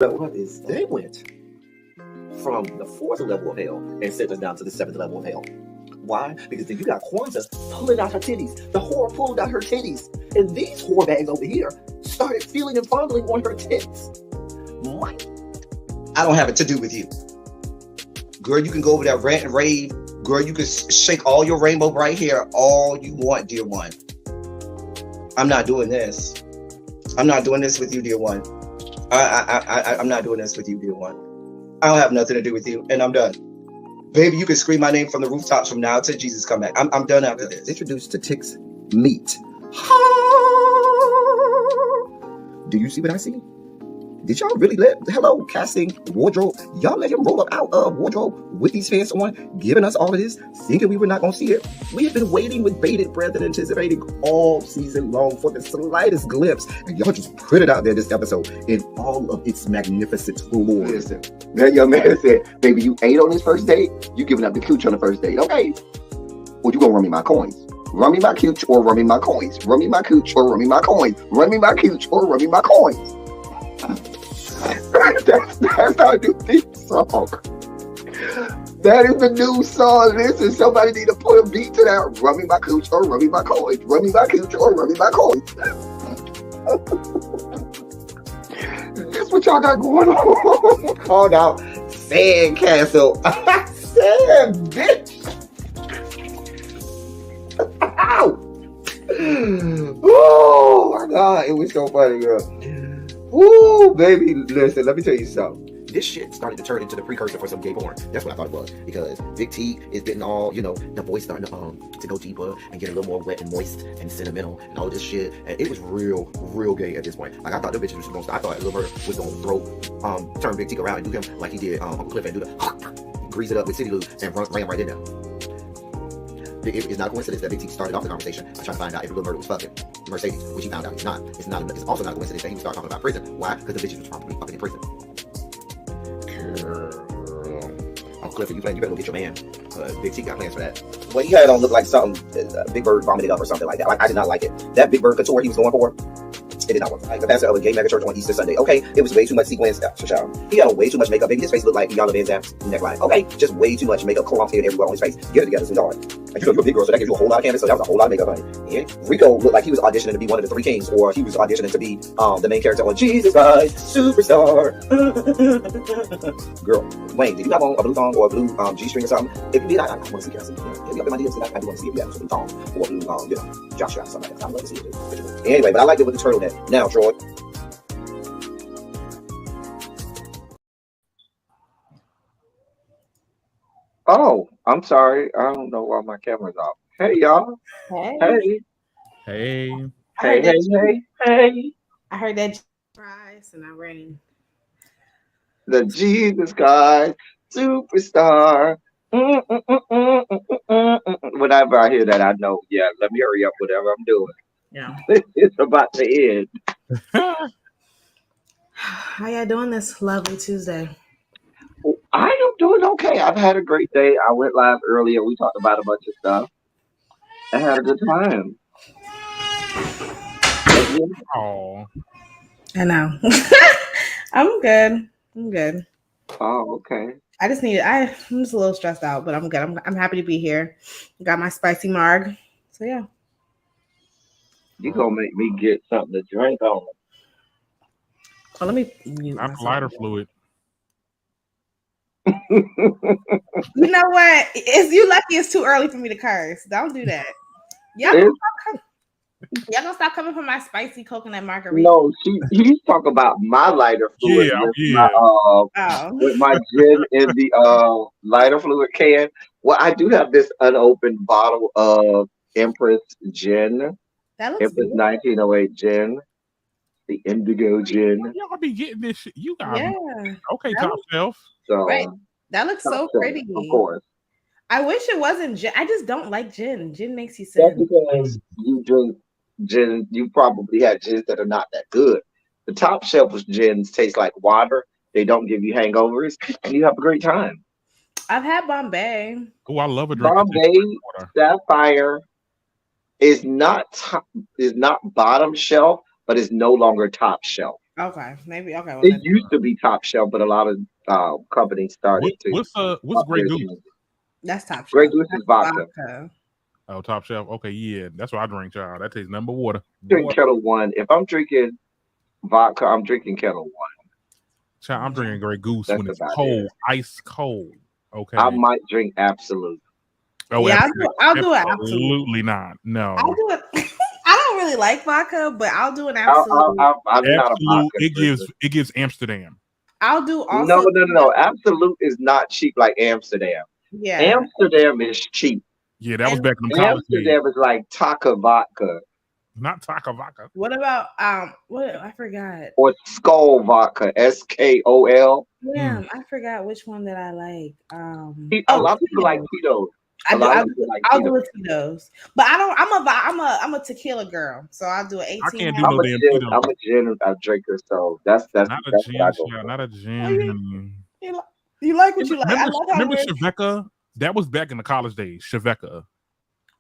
What is they went from the 4th level of hell and sent us down to the 7th level of hell. Why? Because then you got Kwanzaa pulling out her titties. The whore pulled out her titties. And these whore bags over here started feeling and fondling on her tits. What? I don't have it to do with you. Girl, you can go over there, rant and rave. Girl, you can shake all your rainbow bright hair all you want, dear one. I'm not doing this. I'm not doing this with you, dear one. I'm not doing this with you, dear one. I don't have nothing to do with you, and I'm done. Baby, you can scream my name from the rooftops from now till Jesus come back. I'm done after this. Introduced to Tick's meat. Do you see what I see? Did y'all really hello, casting, wardrobe, y'all let him roll up out of wardrobe with these pants on, giving us all of this, thinking we were not going to see it? We have been waiting with bated breath and anticipating all season long for the slightest glimpse, and y'all just put it out there this episode in all of its magnificent glory. Listen, that young man said, baby, you ate on this first date, you giving up the cooch on the first date, okay? Well, you gonna run me my coins. Run me my cooch or run me my coins. Run me my cooch or run me my coins. Run me my cooch or run me my coins. That's how I do this song. That is the new song. Listen, somebody need to put a beat to that. Run me my cooch or run me my coins. Run me my cooch or run me my coins. That's what y'all got going on. Called out Sandcastle. Sand, bitch. Ow. Oh my God, it was so funny, girl. Ooh, baby, listen, let me tell you something. This shit started to turn into the precursor for some gay porn. That's what I thought it was. Because Big T is getting all, the voice starting to go deeper and get a little more wet and moist and sentimental and all this shit. And it was real gay at this point. Like, I thought the bitch was going to, I thought Lil Bird was going to turn Big T around and do him like he did Uncle Cliff and do the grease it up with City Lou and ran right in there. It's not a coincidence that Big T started off the conversation by trying to find out if Lil Bird was fucking Mercedes, which he found out he's not. It's also not a coincidence that he would start talking about prison. Why? Because the bitch was probably fucking in prison. Girl. Uncle Cliff, you better go get your man. Big T got plans for that. What he had on looked like something Big Bird vomited up or something like that. Like, I did not like it. That Big Bird couture he was going for, it did not work. Like the pastor of a gay mega church on Easter Sunday. Okay, it was way too much sequins. He had on way too much makeup. Baby, his face looked like Yana Van Zam's neckline. Okay, just way too much makeup, clumped in everywhere on his face. Get it together, sweetheart. Like, you're a big girl, so that gives you a whole lot of canvas. So that was a whole lot of makeup, honey. Yeah. Rico looked like he was auditioning to be one of the three kings, or he was auditioning to be the main character on Jesus Christ Superstar. Girl, Wayne, did you have on a blue thong or a blue G-string or something? If you did, I want to see. Can I see? Hit me up in my DMs, and I do want to see if you have a blue thong or a blue jock strap or something like that. I'd love to see it too. Anyway, but I liked it with the turtleneck. Now, Troy. Oh, I'm sorry. I don't know why my camera's off. Hey, y'all. Hey. Hey. I heard that price and I ran. The Jesus God Superstar. Whenever I hear that, I know, yeah, let me hurry up whatever I'm doing. Yeah. It's about to end. How y'all doing this lovely Tuesday? I am doing okay. I've had a great day. I went live earlier. We talked about a bunch of stuff. I had a good time. Oh, I know. I'm good. Oh, okay. I'm just a little stressed out, but I'm good. I'm happy to be here. Got my spicy marg. So yeah. You gonna make me get something to drink on. Oh, let me mute I'm lighter fluid. You know what? You lucky it's too early for me to curse. Don't do that. Y'all gonna stop coming for my spicy coconut margarita? No, he's talking about my lighter fluid with my gin in the lighter fluid can. Well, I do have this unopened bottle of Empress gin. That looks Empress 1908 gin. The indigo gin. Y'all be getting this shit. You got okay, that top shelf. So right. That looks so pretty. Of course. I wish it wasn't gin. I just don't like gin. Gin makes you sick. That's because you drink gin. You probably had gins that are not that good. The top shelf gins taste like water. They don't give you hangovers, and you have a great time. I've had Bombay. Oh, I love a drink. Bombay Sapphire is not bottom shelf, but is no longer top shelf. Okay, maybe. Okay, well, It used to be Top Shelf, but a lot of companies started to. What's Grey Goose? That's Top Shelf. Grey Goose is vodka. Oh, Top Shelf. Okay, yeah, that's what I drink, child. That tastes number water. Drink Kettle One. If I'm drinking vodka, I'm drinking Kettle One. Child, I'm drinking Grey Goose That's when it's about cold, it. ice cold. Okay. I might drink Absolute. Oh, yeah, I'll do it. Absolutely not. No. I'll do it. I don't really like vodka, but I'll do an Absolute. I'm not a vodka it gives Amsterdam. I'll do also. No. Absolute is not cheap like Amsterdam. Yeah. Amsterdam is cheap. Yeah, that was back in the college days. Amsterdam is like Taka vodka. Not Taka vodka. What about what I forgot? Or Skol vodka, SKOL. Yeah, I forgot which one that I like. A lot of people like Tito's. I'll do a Tito's, but I'm a tequila girl, so I'll do an 18. I can't do no damn Tito's. I'm a gin drinker, so that's not a gin. Not a gin. You like what you like. Remember Sheveka? That was back in the college days. Sheveka.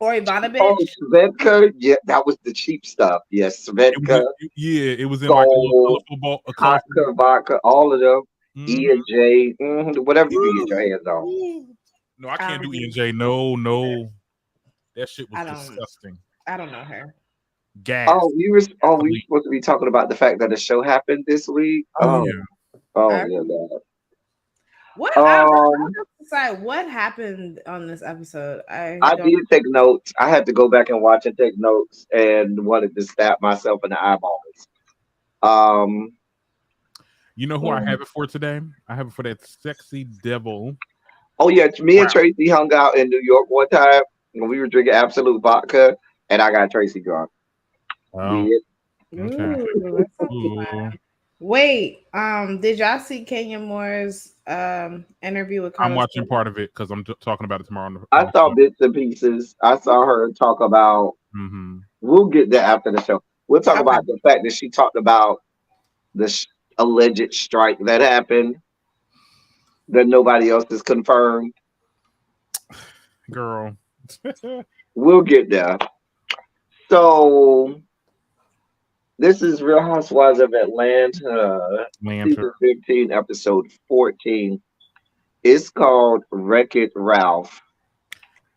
Or Ivanovich. Oh, Svedka, yeah, that was the cheap stuff. Yes, Svedka. It was in like a colorful vodka, all of them. E&J, whatever you can get your hands on. No, I can't do E&J. No. That shit was disgusting. I don't know her. Gas. We were supposed to be talking about the fact that the show happened this week. Yeah. What? I'm decide what happened on this episode. I did take notes. I had to go back and watch and take notes, and wanted to stab myself in the eyeballs. You know who I have it for today? I have it for that sexy devil. Oh yeah, me and Tracy hung out in New York one time when we were drinking Absolute vodka, and I got Tracy drunk. Oh. Okay. Ooh, wait, did y'all see Kenya Moore's interview with Carlos? I'm watching part of it because I'm talking about it tomorrow. I saw bits and pieces. I saw her talk about. We'll get there after the show. We'll talk about the fact that she talked about the alleged strike that happened that nobody else has confirmed. Girl, we'll get there. So. This is Real Housewives of Atlanta, season 15, episode 14. It's called Wreck-It Ralph.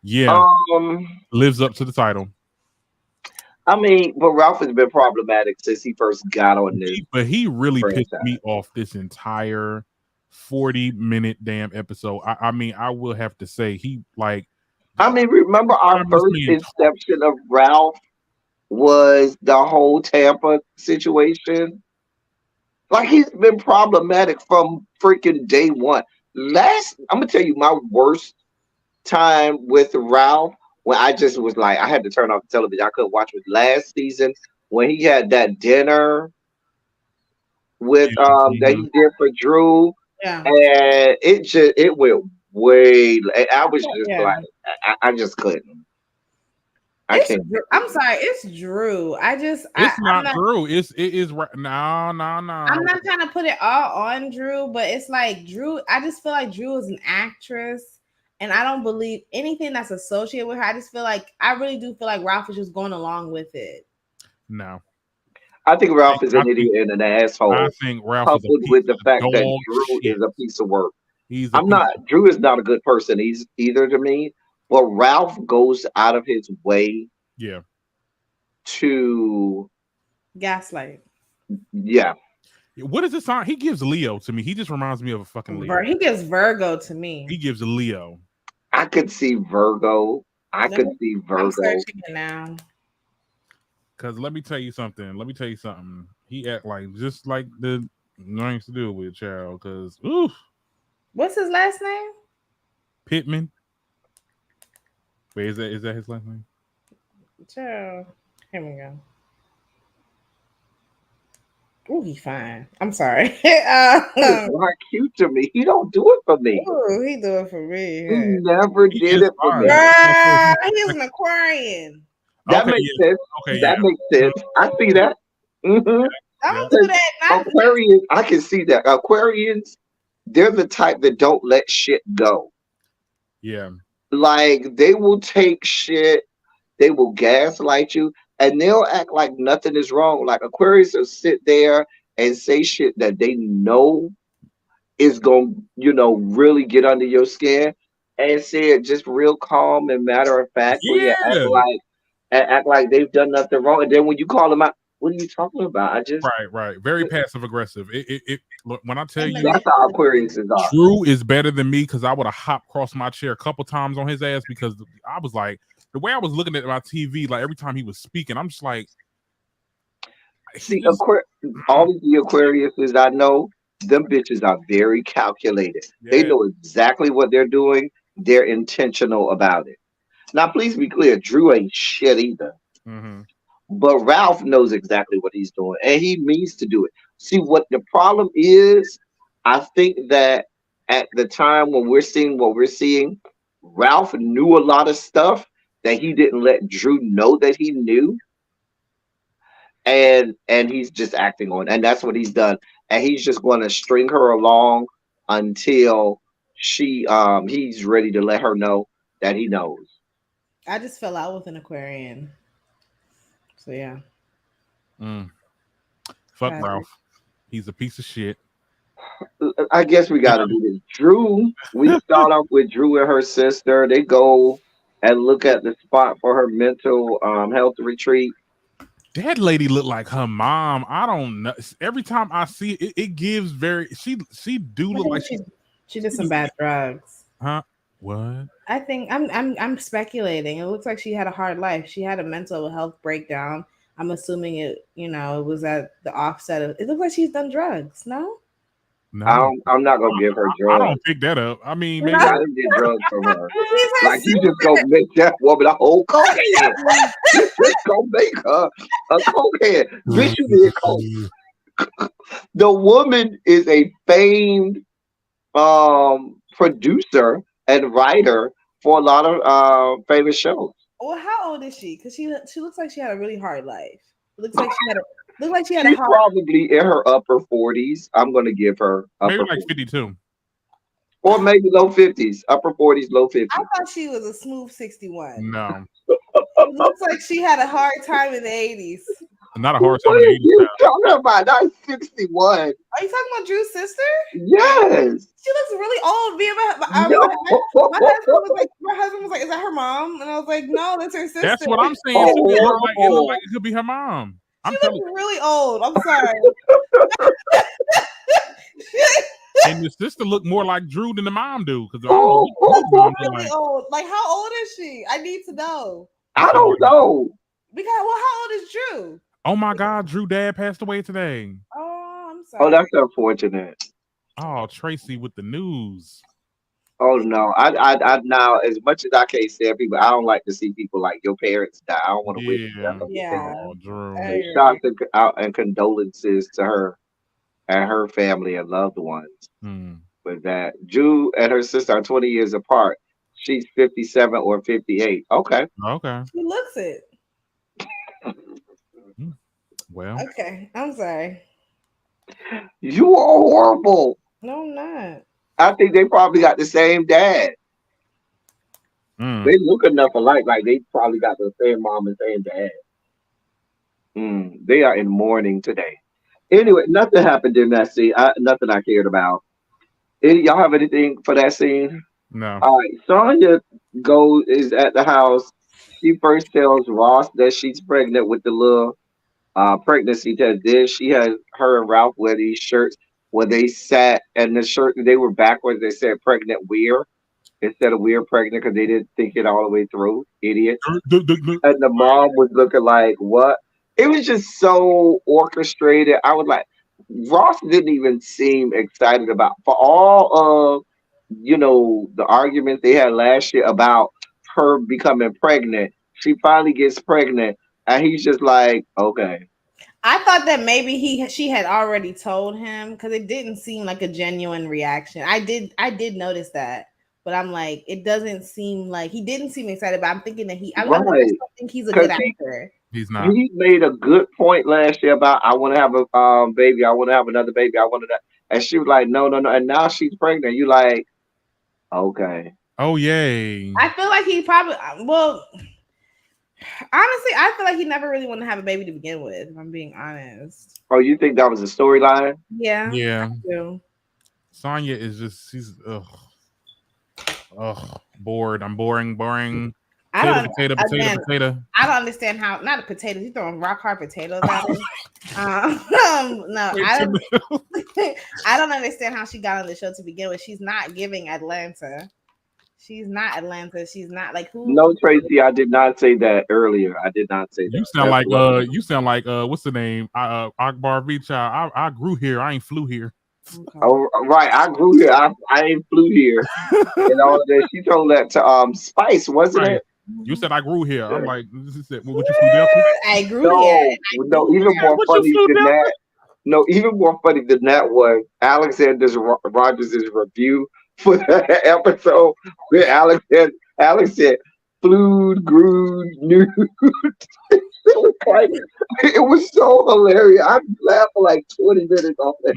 Yeah, lives up to the title. I mean, but Ralph has been problematic since he first got on this. But he really pissed me off this entire 40-minute damn episode. I mean, I will have to say remember our first inception of Ralph was the whole Tampa situation. Like, he's been problematic from freaking day one. I'm gonna tell you my worst time with Ralph, when I just was like, I had to turn off the television. I couldn't watch it last season when he had that dinner with that he did for Drew. Yeah. And it went way. I was just like, I just couldn't. I'm sorry, it's Drew. It's not Drew. It is no. I'm not trying to put it all on Drew, but it's like Drew. I just feel like Drew is an actress, and I don't believe anything that's associated with her. I really do feel like Ralph is just going along with it. No, I think Ralph is an idiot and an asshole. I think Ralph coupled with the fact that Drew is a piece of work. Drew is not a good person either to me. But Ralph goes out of his way, to gaslight. Yeah. What is this song? He gives Leo to me. He just reminds me of a fucking Leo. He gives Virgo to me. He gives Leo. I could see Virgo. I'm searching it now. Because let me tell you something. He act like just like the nice to do with child. Because what's his last name? Pittman. Wait, is that his last name? Child. Here we go. Oh, he's fine. I'm sorry. He's not cute to me. He don't do it for me. Oh, he do it for me. He never did it for me. He's an Aquarian. That makes sense. Okay, that makes sense. I see that. Mm-hmm. I don't do that. Aquarians, I can see that. Aquarians, they're the type that don't let shit go. Yeah. Like, they will take shit, they will gaslight you, and they'll act like nothing is wrong. Like, Aquarius will sit there and say shit that they know is gonna, really get under your skin, and say it just real calm and matter of factly, and Yeah. act like they've done nothing wrong. And then when you call them out, what are you talking about? I just right. Very passive aggressive. Look, when I tell you, that's how Aquariuses are. Drew is better than me because I would have hopped across my chair a couple times on his ass because I was like, the way I was looking at my TV, like every time he was speaking, I'm just like, see, all of the Aquariuses I know, them bitches are very calculated. They know exactly what they're doing. They're intentional about it. Now, please be clear, Drew ain't shit either. Mm-hmm. But Ralph knows exactly what he's doing, and he means to do it. See, what the problem is, I think that at the time when we're seeing what we're seeing, Ralph knew a lot of stuff that he didn't let Drew know that he knew, and he's just acting on, and that's what he's done, and he's just going to string her along until he's ready to let her know that he knows. I just fell out with an Aquarian. So yeah. Fuck Ralph. He's a piece of shit. I guess we got to do this. Drew, we start off with Drew and her sister. They go and look at the spot for her mental health retreat. That lady looked like her mom. I don't know. Every time I see it, it gives very. She do look like she did some bad drugs. Huh? What? I think I'm speculating. It looks like she had a hard life. She had a mental health breakdown. I'm assuming it was at the offset of. It looks like she's done drugs. No. I'm not gonna give her drugs. I don't pick that up. I mean, maybe I didn't get drugs from her. Like you just gonna make that woman a whole cokehead. You just gonna make her a cokehead. Bitch, you did coke. The woman is a famed producer and writer for a lot of famous shows. Well, how old is she? Because she looks like she had a really hard life. It looks like she had She's probably in her upper 40s. I'm gonna give her maybe like 52. Or maybe low 50s. Upper 40s, low 50s. I thought she was a smooth 61. No. It looks like she had a hard time in the 80s. Not a hard time. What are you talking about? Not 61. Are you talking about Drew's sister? Yes. She looks really old. My husband was like, "Is that her mom?" And I was like, "No, that's her sister." That's what I'm saying. It looked like it could be her mom. She looks really old. I'm sorry. And the sister looked more like Drew than the mom do. Because really old. Like, how old is she? I need to know. I don't know. Because how old is Drew? Oh my God, Drew dad passed away today. Oh, I'm sorry. Oh, that's unfortunate. Oh, Tracy with the news. Oh no, I now as much as I can't stand people, I don't like to see people like your parents die. I don't want to witness that. Yeah. Oh, Drew. Shots and condolences to her and her family and loved ones. With that, Drew and her sister are 20 years apart. She's 57 or 58. Okay. She looks it. Well. Okay, I'm sorry. You are horrible. No, I'm not. I think they probably got the same dad. They look enough alike, like they probably got the same mom and same dad. They are in mourning today. Anyway, nothing happened in that scene. Nothing I cared about. Y'all have anything for that scene? No. All right. Sonya is at the house. She first tells Ross that she's pregnant with the little pregnancy test. Then she has her and Ralph wear these shirts where they sat and the shirt they were backwards. They said pregnant we're instead of we're pregnant because they didn't think it all the way through. Idiots. And the mom was looking like what? It was just so orchestrated. I was like, Ross didn't even seem excited about for all of the arguments they had last year about her becoming pregnant. She finally gets pregnant, and he's just like, okay. I thought that maybe she had already told him because it didn't seem like a genuine reaction. I did notice that, but I'm like, it doesn't seem like he didn't seem excited. But I'm thinking that I don't think he's a good actor. He's not. He made a good point last year about I want to have a baby. I want to have another baby. I want to, and she was like, no, and now she's pregnant. You like, okay. Oh yay! I feel like he probably Honestly, I feel like he never really wanted to have a baby to begin with, if I'm being honest. Oh, you think that was a storyline? Yeah. Yeah. I do. Sonya is just she's bored. I'm boring. Potato. I don't understand how not a potato. You throwing rock hard potatoes at her. No, I don't understand how she got on the show to begin with. She's not giving Atlanta. She's not Atlanta. She's not like who. No, Tracy, I did not say that earlier. I did not say that. You sound like what's the name? Akbar V Child. I grew here. I ain't flew here. Okay. Oh, right. I grew here. I ain't flew here. And all of that. She told that to Spice, wasn't it? You said I grew here. I'm like, what you flew down to? I grew here. No, even more funny than that. No, even more funny than that was Alexander Rogers' review for that episode where Alex said, flued, grewed, nude. It was so hilarious. I laughed for like 20 minutes off that.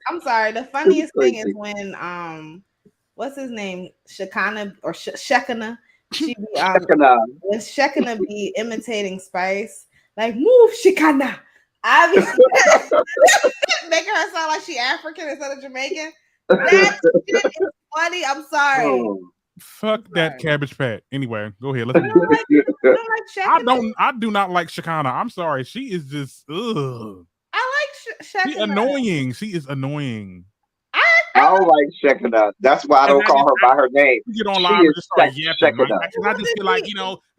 I'm sorry. The funniest thing is when what's his name? Shekinah or Shekinah. She be when Shekinah be imitating Spice, like move Shekinah. Obviously making her sound like she African instead of Jamaican. That shit is funny. I'm sorry. Oh. Fuck that Cabbage Patch. Anyway, go ahead. Let's move. I do not like Shekinah. I'm sorry. She is just ugh. I like Shekinah. She's annoying. She is annoying. I don't like Shekinah. That's why I don't call her by her name. You get online and just start yapping. I just feel like,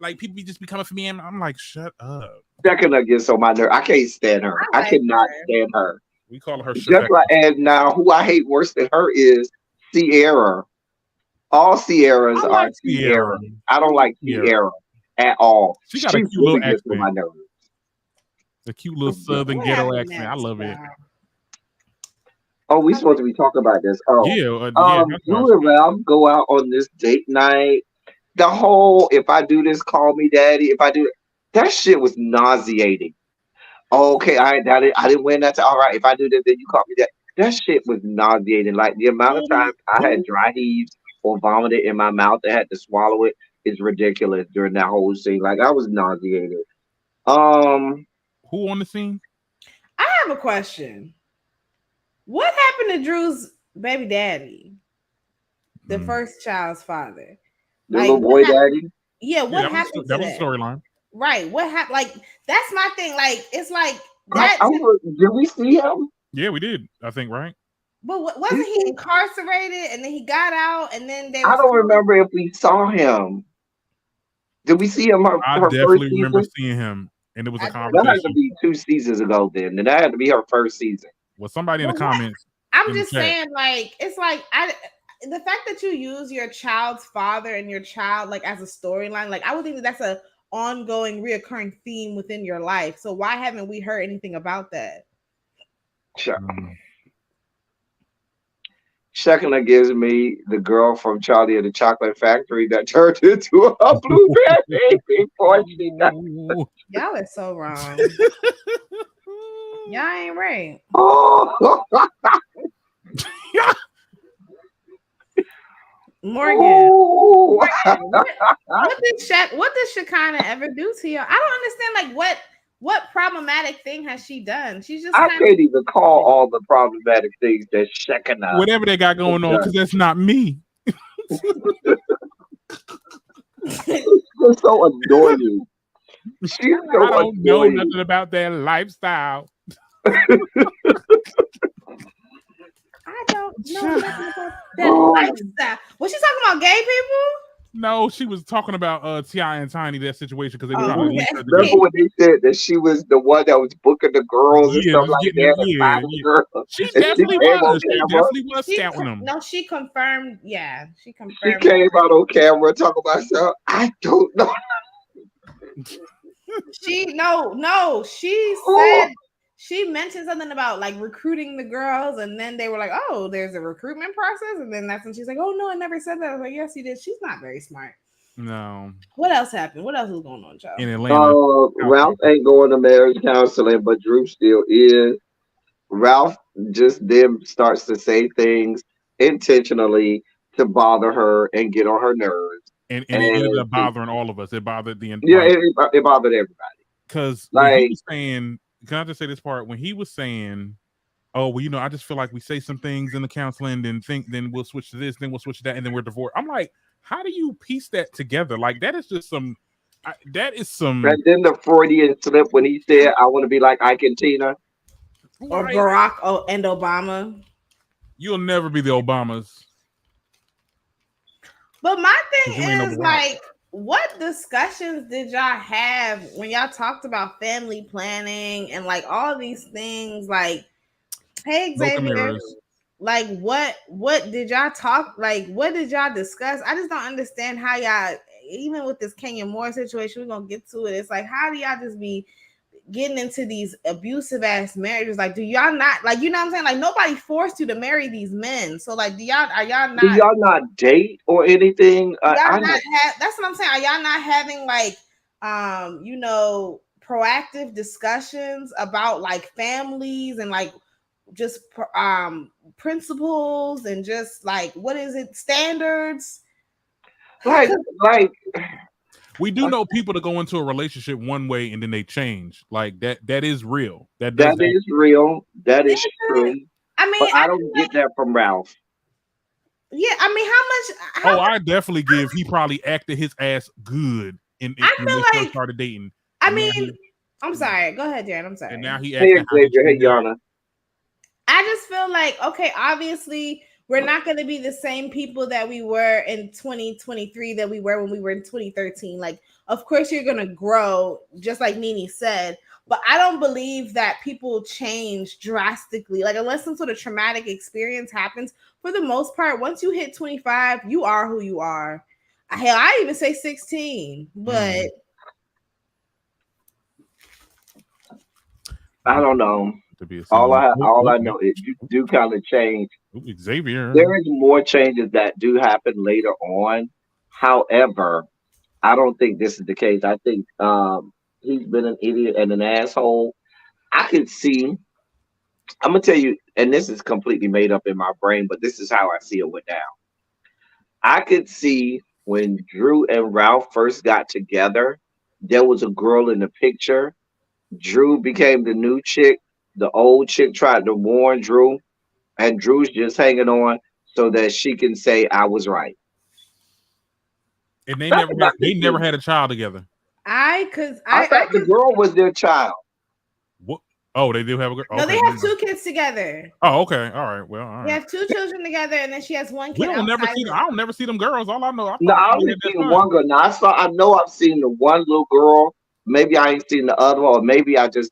like people just be coming for me and I'm like, shut up. Shekinah gets on my nerve. I can't stand her. I cannot stand her. We call her just like, and now who I hate worse than her is Sierra. All Sierras are Sierra. I don't like Sierra at all. She got a cute little accent. My nerves. The cute little southern ghetto accent. I love it. Oh, we supposed to be talking about this. Oh, yeah. You and Ralph go out on this date night. The whole "if I do this, call me daddy." If I do that shit was nauseating. Okay, I didn't win that. All right, if I do this, then you call me daddy. That shit was nauseating. Like the amount of times I had dry heaves or vomited in my mouth and had to swallow it is ridiculous during that whole scene. Like I was nauseated. Who on the scene? I have a question. What happened to Drew's baby daddy? The first child's father. The little boy daddy? Yeah, what happened to that? That was the storyline. Right. What happened? Like, that's my thing. Like, it's like that. Did we see him? Yeah, we did. I think, right? But wasn't he incarcerated and then he got out and then I don't remember if we saw him. Did we see him? I definitely remember seeing him. And it was a conversation. That had to be 2 seasons ago then. And that had to be her first season. Well, somebody in the comments. I'm just saying, like, it's like the fact that you use your child's father and your child like as a storyline, like I would think that's a ongoing, reoccurring theme within your life. So why haven't we heard anything about that? Sure. Shekinah gives me the girl from Charlie and the Chocolate Factory that turned into a blueberry before she died. Y'all are so wrong. Y'all ain't right. Oh. Morgan, what did Shekinah ever do to you? I don't understand. Like, what problematic thing has she done? She's just. I can't even call all the problematic things that Shekinah. Whatever they got going on, because that's not me. It's so annoying. She's so I don't know nothing about their lifestyle. I don't know nothing about that lifestyle. Was she talking about gay people? No, she was talking about T.I. and Tiny, that situation, because they were trying to link her. Remember when they said that she was the one that was booking the girls and stuff like that? Yeah. She definitely was. She definitely was scouting them. No, she confirmed. Yeah, she confirmed. She came out on camera talking about herself. I don't know. She said. She mentioned something about like recruiting the girls, and then they were like, "Oh, there's a recruitment process," and then that's when she's like, "Oh no, I never said that." I was like, "Yes, you did." She's not very smart. No. What else happened? What else was going on, child? In Atlanta, Ralph ain't going to marriage counseling, but Drew still is. Ralph just then starts to say things intentionally to bother her and get on her nerves. and it ended up bothering all of us. It bothered the it bothered everybody. Because when he was saying, can I just say this part? When he was saying, "Oh, well, I just feel like we say some things in the counseling, then we'll switch to this, then we'll switch to that, and then we're divorced." I'm like, how do you piece that together? Like that is just some. That is some. And then the Freudian slip when he said, "I want to be like Ike and Tina," or Barack and Obama. You'll never be the Obamas. But my thing is like, what discussions did y'all have when y'all talked about family planning and like all these things? Like, hey Xavier, like what did y'all talk? Like, what did y'all discuss? I just don't understand how y'all, even with this Kenya Moore situation, we're gonna get to it. It's like, how do y'all just be getting into these abusive ass marriages? Like, do y'all not, like, you know what I'm saying? Like, nobody forced you to marry these men. So like, do y'all not date or anything? That's what I'm saying. Are y'all not having like proactive discussions about like families and like just principles and just like, what is it, standards? Like we do know people that go into a relationship one way and then they change. Like that is real. That is real. That is true. I mean, but I don't get that from Ralph. Yeah, I mean, how much? I definitely give. He probably acted his ass good when they first started dating. I mean, I'm sorry. Go ahead, Darren. I'm sorry. And now he acted. Hey, Yana. I just feel like, okay, obviously we're not going to be the same people that we were in 2023 that we were when we were in 2013. Like, of course, you're going to grow, just like Nene said. But I don't believe that people change drastically. Like, unless some sort of traumatic experience happens, for the most part, once you hit 25, you are who you are. Hell, I even say 16, but I don't know. All I know is you do kind of change. Xavier. There is more changes that do happen later on. However, I don't think this is the case. I think he's been an idiot and an asshole. I could see. I'm gonna tell you, and this is completely made up in my brain, but this is how I see it went down. I could see when Drew and Ralph first got together, there was a girl in the picture. Drew became the new chick. The old chick tried to warn Drew, and Drew's just hanging on so that she can say, "I was right." And they never had a child together. I thought the girl was their child. What? Oh, they do have a girl. No, they have 2 kids together. Oh, okay, all right. Well, all right. They have 2 children together, and then she has 1 kid. I don't never see them girls. All I know, I only seen one girl. Now I know I've seen the one little girl. Maybe I ain't seen the other one, or maybe I have seen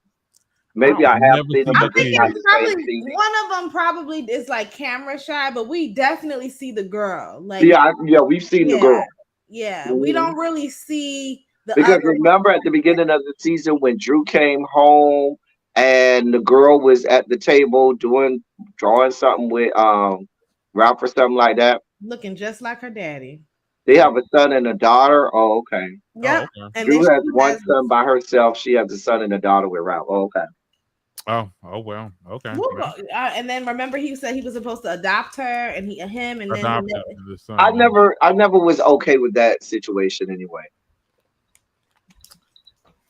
them. I think it's probably one of them. Probably is like camera shy, but we definitely see the girl. Like we've seen the girl. Yeah, we don't really see the because other remember at the beginning of the season when Drew came home and the girl was at the table drawing something with Ralph or something like that, looking just like her daddy. They have a son and a daughter. Oh, okay. Yep. Oh, okay. And Drew has one son by herself. She has a son and a daughter with Ralph. Oh, okay. Oh well, okay. And then remember, he said he was supposed to adopt her, and him, and then the son. I never was okay with that situation anyway.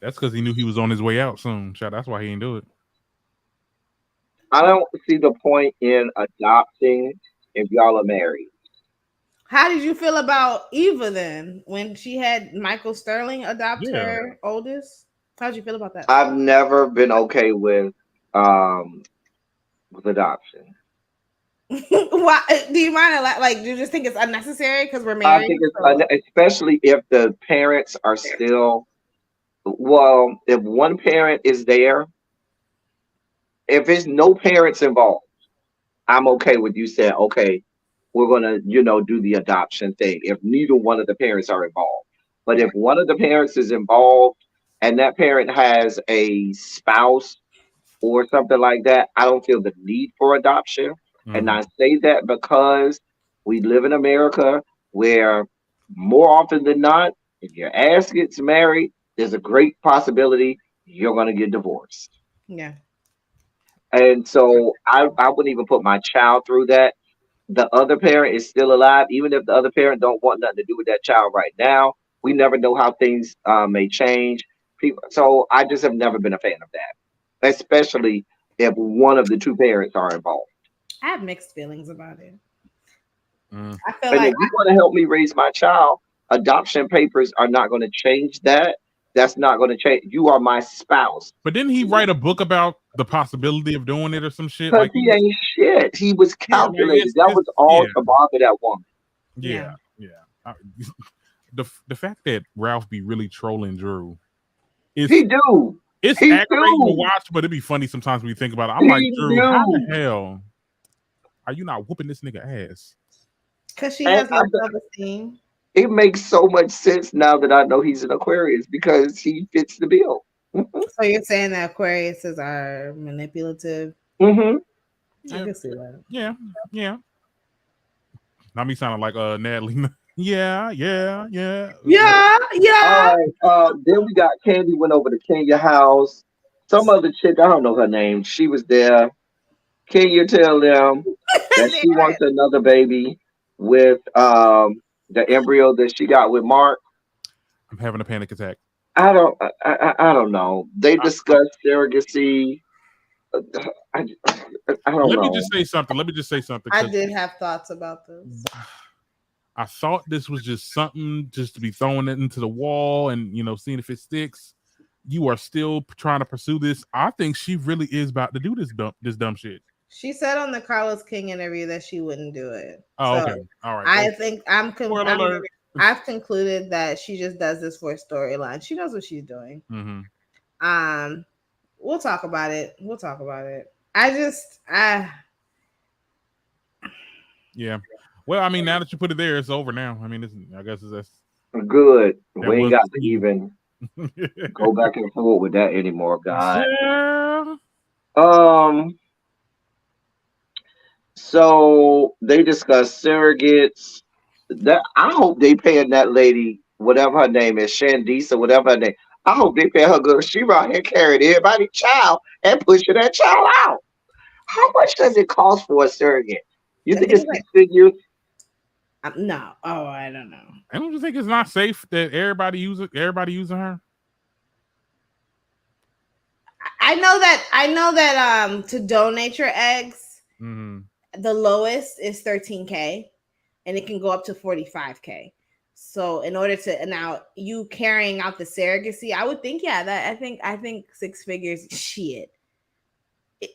That's because he knew he was on his way out soon. That's why he didn't do it. I don't see the point in adopting if y'all are married. How did you feel about Eva then when she had Michael Sterling adopt her oldest? How did you feel about that? I've never been okay with adoption. Why do you mind? Like, do you just think it's unnecessary because we're married? I think it's especially if the parents are still. Well, if one parent is there, if there's no parents involved, I'm okay with you saying, okay, we're gonna, do the adoption thing. If neither one of the parents are involved, but if one of the parents is involved and that parent has a spouse or something like that, I don't feel the need for adoption. Mm-hmm. And I say that because we live in America where more often than not, if your ass gets married, there's a great possibility you're going to get divorced. Yeah. And so I wouldn't even put my child through that. the other parent is still alive, even if the other parent don't want nothing to do with that child right now. We never know how things may change. People, so I just have never been a fan of that, especially if one of the two parents are involved. I have mixed feelings about it. Mm. I feel And like if you want to help me raise my child, adoption papers are not going to change that. That's not going to change. You are my spouse. But didn't he write a book about the possibility of doing it or some shit? Because Like, he ain't shit. He was yeah, like calculated. That was all to bother that woman. Yeah. The fact that Ralph be really trolling Drew is he do. It's he aggravating do. to watch, but it'd be funny sometimes when you think about it. I'm like, Drew, how the hell are you not whooping this nigga ass? Because she has no self-esteem. It makes so much sense now that I know he's an Aquarius because he fits the bill. So you're saying that Aquariuses are manipulative? Mm-hmm. I can see that. Yeah. Not me sounding like Natalie. Yeah. All right. Then we got Candy went over to Kenya house. Some other chick, I don't know her name. She was there. Can you tell them that she wants another baby with the embryo that she got with Mark? I'm having a panic attack. I don't know. They discussed surrogacy. I don't know. Let me just say something. I did have thoughts about this. I thought this was just something just to be throwing it into the wall and seeing if it sticks. You are still trying to pursue this. I think she really is about to do this dumb shit. She said on the Carlos King interview that she wouldn't do it. Oh, so okay. All right. I think I've concluded that she just does this for a storyline. She knows what she's doing. Mm-hmm. We'll talk about it. Yeah. Well, I mean, now that you put it there, it's over now. I mean, I guess that's good. We ain't got to even go back and forth with that anymore, guys. Yeah. So they discussed surrogates. That I hope they paying that lady, whatever her name is, Shandice or whatever her name. I hope they pay her good. She right here carrying everybody's child and pushing that child out. How much does it cost for a surrogate? You think it's 6 figures? No. Oh, I don't know. I don't you think it's not safe that everybody using her? I know that to donate your eggs, the lowest is $13,000 and it can go up to $45,000. So in order to now you carrying out the surrogacy, I would think I think 6 figures shit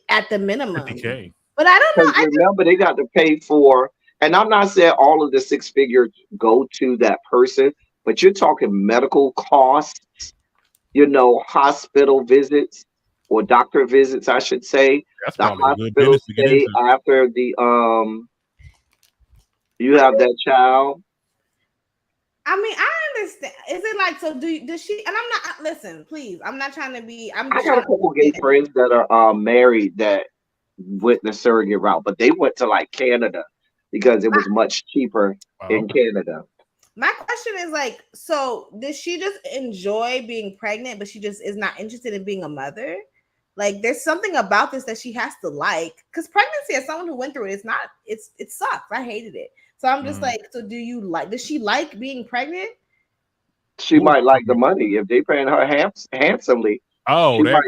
at the minimum. $50,000. But I don't know. Remember, they got to pay for, and I'm not saying all of the 6 figures go to that person, but you're talking medical costs, hospital visits or doctor visits, I should say. That's the probably hospital good stay after the you have that child. I mean, I understand. Is it like so? Does she? And I'm not. Listen, please. I'm not trying to be. I got a couple gay friends that are married that went the surrogate route, but they went to like Canada because it was much cheaper in Canada. My question is like, so does she just enjoy being pregnant, but she just is not interested in being a mother? Like, there's something about this that she has to like, because pregnancy, as someone who went through it, it sucks. I hated it. So I'm just like, so does she like being pregnant? She might like the money if they paying her handsomely. Oh, yeah,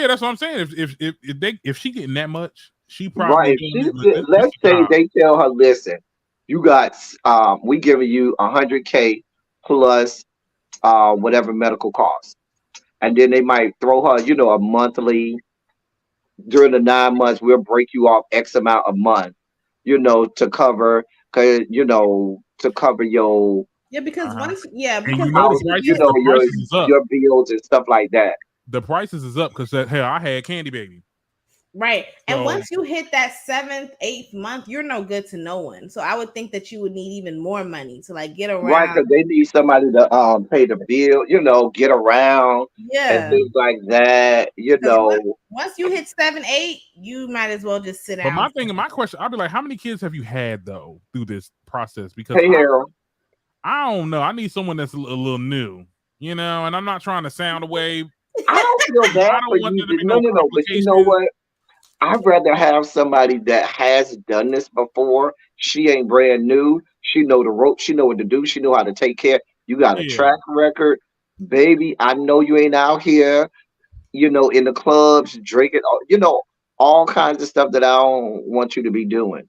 that's what I'm saying. If she getting that much, she probably let's say they tell her, listen, you got we giving you $100,000 plus whatever medical costs, and then they might throw her, a monthly during the 9 months. We'll break you off X amount a month, to cover, to cover your because your bills and stuff like that. The prices is up because hell, I had Candy Baby. Right. And once you hit that 7th, 8th month, you're no good to no one. So I would think that you would need even more money to like get around. Right, because they need somebody to pay the bill, get around. Yeah. And things like that, Once you hit 7, 8, you might as well just sit down. But my question, I'd be like, how many kids have you had though through this process? Because I don't know. I need someone that's a little new, and I'm not trying to sound away. I don't feel bad for you. No. But you know what? I'd rather have somebody that has done this before. She ain't brand new. She know the ropes. She know what to do. She know how to take care. You got a Yeah. track record, baby. I know you ain't out here, in the clubs drinking, all kinds of stuff that I don't want you to be doing.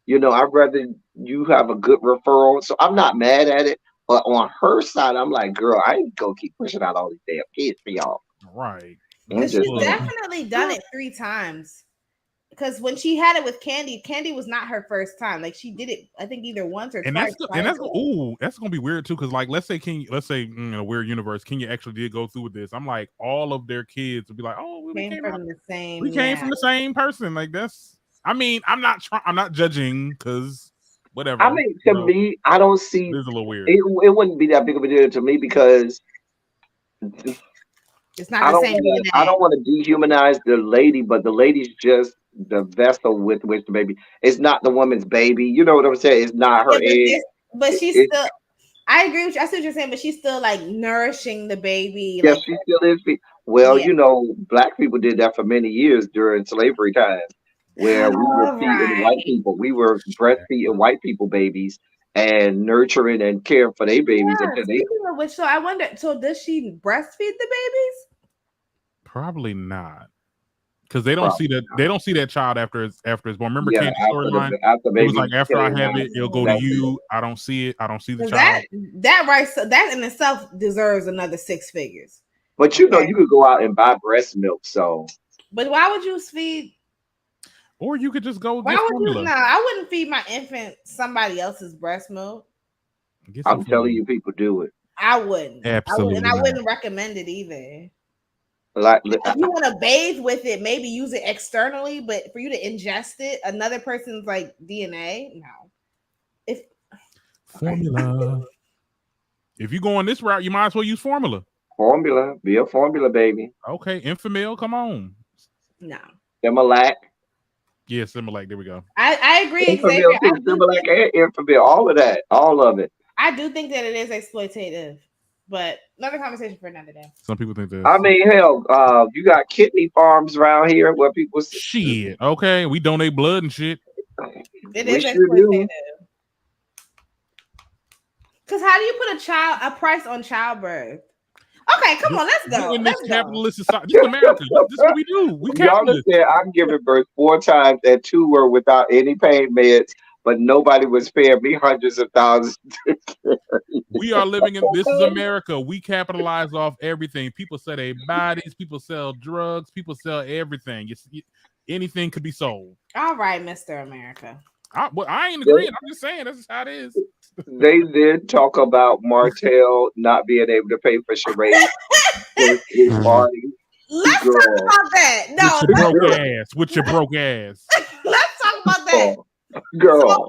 I'd rather you have a good referral. So I'm not mad at it. But on her side, I'm like, girl, I ain't gonna keep pushing out all these damn kids for y'all. Right. Because she's definitely done it 3 times. Because when she had it with Candy was not her first time. Like she did it, I think either once or twice. That's gonna be weird too. Because like, let's say in a weird universe, Kenya actually did go through with this. I'm like, all of their kids would be like, oh, we came from the same person. Like that's. I mean, I'm not judging because whatever. I mean, to me, I don't see. It is a little weird. It wouldn't be that big of a deal to me because. It's not the same DNA. I don't want to dehumanize the lady, but the lady's just the vessel with which the baby. It's not the woman's baby. You know what I'm saying? It's not her egg. But she's still. I agree with you. I see what you're saying, but she's still like nourishing the baby. Yes, she still is. Well, Black people did that for many years during slavery times, where we were feeding white people. We were breastfeeding white people babies and nurturing and caring for their babies until they. Which, so I wonder. So does she breastfeed the babies? Probably not, because they don't see that. They don't see that child after it's born. Remember Candy's storyline? It was like after I have it, it'll go to you. I don't see it. I don't see the child. That in itself deserves another 6 figures. But you could go out and buy breast milk. So. But why would you feed? Or you could just go. Why would you? No, I wouldn't feed my infant somebody else's breast milk. I'm telling you, people do it. I wouldn't. Absolutely, and I wouldn't recommend it either. Like, if you want to bathe with it, maybe use it externally, but for you to ingest it, another person's like DNA, no. Formula. If you go on this route, you might as well use formula. Formula, be a formula baby. Okay, Enfamil, come on. No. Similac. Yeah, Similac. There we go. I agree. Similac and Enfamil, all of that, all of it. I do think that it is exploitative. But another conversation for another day. Some people think that. I mean, hell, you got kidney farms around here where people shit. Okay, we donate blood and shit. It is exploitative. Because how do you put a price on childbirth? Okay, come on, let's go. In this capitalist society, this is America. This is what we do. We capitalist. Y'all said I'm giving birth 4 times and 2 were without any pain meds. But nobody was paying me hundreds of thousands. We are living in this is America. We capitalize off everything. People sell their bodies. People sell drugs. People sell everything. Anything could be sold. All right, Mr. America. I ain't agreeing. I'm just saying this is how it is. They did talk about Martell not being able to pay for Sheree's party. Let's talk about that. No, with your broke ass. Let's talk about that. Girl. So,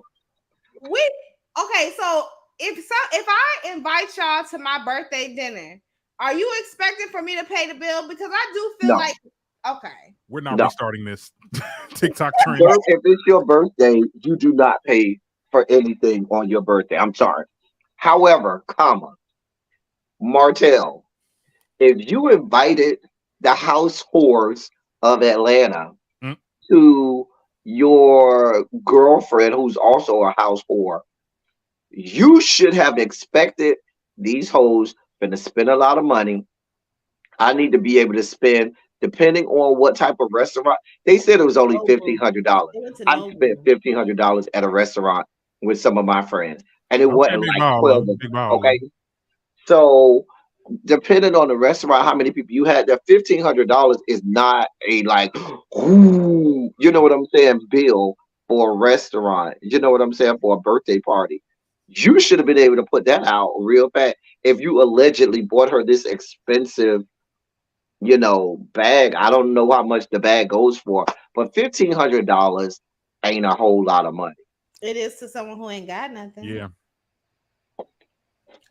so if I invite y'all to my birthday dinner, are you expecting for me to pay the bill? Because I do feel like we're not restarting this TikTok trend. If it's your birthday, you do not pay for anything on your birthday. I'm sorry. However, Martell, if you invited the house whores of Atlanta to your girlfriend, who's also a house whore, you should have expected these hoes to spend a lot of money. I need to be able to spend, depending on what type of restaurant. They said it was only $1,500. I spent $1,500 at a restaurant with some of my friends, and it wasn't like 12. Okay, so depending on the restaurant, how many people you had, that $1,500 is not a you know what I'm saying, bill for a restaurant. You know what I'm saying, for a birthday party. You should have been able to put that out real fast. If you allegedly bought her this expensive, bag, I don't know how much the bag goes for, but $1,500 ain't a whole lot of money. It is to someone who ain't got nothing. Yeah.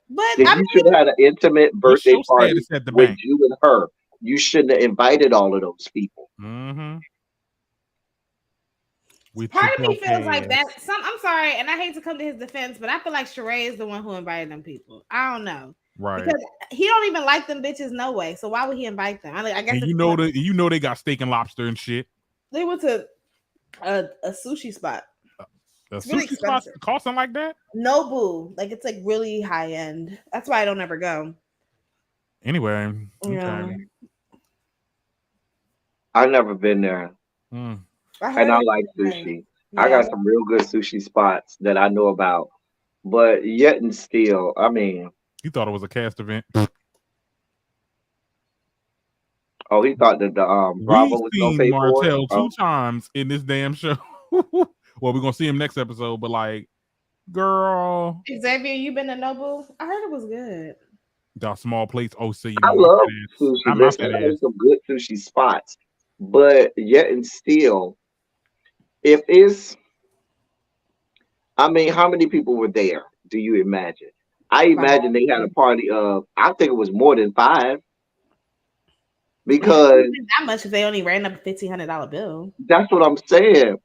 But you should have had an intimate birthday party with you and her. You shouldn't have invited all of those people. Mm-hmm. Part of me feels like that. I'm sorry, and I hate to come to his defense, but I feel like Sheree is the one who invited them people. I don't know, right? Because he don't even like them bitches, no way. So why would he invite them? I guess and you know they got steak and lobster and shit. They went to a sushi spot. A It's really sushi spot expensive. costing like that? Nobu, like it's like really high end. That's why I don't ever go. Anyway, Yeah. okay. I've never been there, Mm. and I like sushi. I Yeah. got some real good sushi spots that I know about, but yet and still, I mean, You thought it was a cast event. oh, he thought that the We've Bravo was gonna seen pay for it. Martell 2 Oh, times in this damn show. Well, we're gonna see him next episode, but like, girl, Xavier, you been to Nobu? I heard it was good. got small plates. Oh, so you I know my love fat ass. sushi. I'm my Listen, fat there's ass. some good sushi spots, but yet and still, if it's, I mean, how many people were there? Do you imagine? I imagine they had a party of, I think it was more than 5, because Not much if they only ran up a $1,500 bill. that's what I'm saying.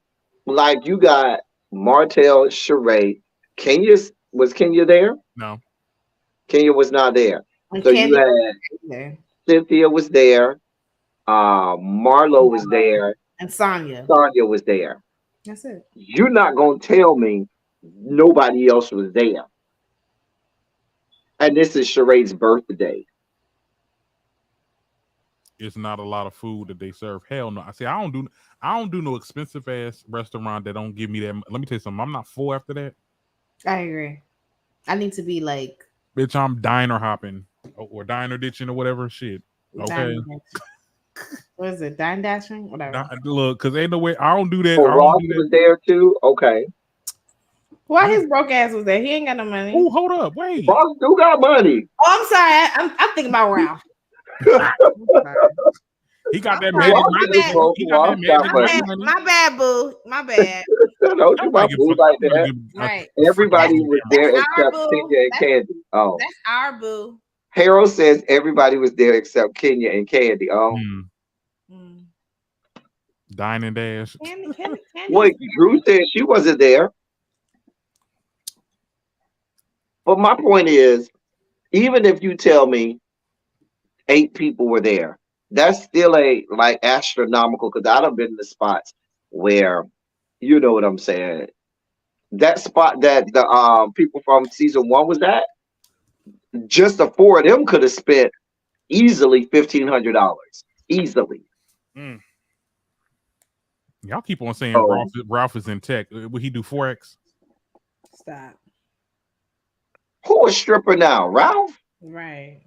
Like you got Martell, Sheree, was Kenya there? No. Kenya was not there. And So you had there. Cynthia was there, Marlo was there, And Sonya. Sonya was there. That's it. You're not gonna tell me nobody else was there. And this is Sheree's birthday. It's not a lot of food that they serve. Hell no. I say I don't do no expensive ass restaurant that don't give me that. Let me tell you something. I'm not full after that. I agree. I need to be like, bitch, I'm diner hopping or diner ditching or whatever shit. Okay. What is it? Dine dashing? Whatever. Look, because ain't no way. I don't do that. Oh, Ross was there too? Okay. Why his broke ass was there? He ain't got no money. Oh, hold up. Wait. Ross do got money. Oh, I'm sorry. I'm thinking about Ralph. He got that magic money. My bad, boo. My bad. Don't you my boo like that. Right. Everybody was there except Kenya and Candy. Oh. That's our boo. Harold says everybody was there except Kenya and Candy. Oh. Dine and dash. Candy. Wait, Drew said she wasn't there. But my point is, even if you tell me 8 people were there, that's still like astronomical, because I've been in the spots where, you know what I'm saying, that spot that the people from season 1 was at, just the 4 of them could have spent easily $1,500. Easily. Y'all keep on saying Ralph is in tech. Would he do Forex? Stop. Who is stripper now? Ralph? Right.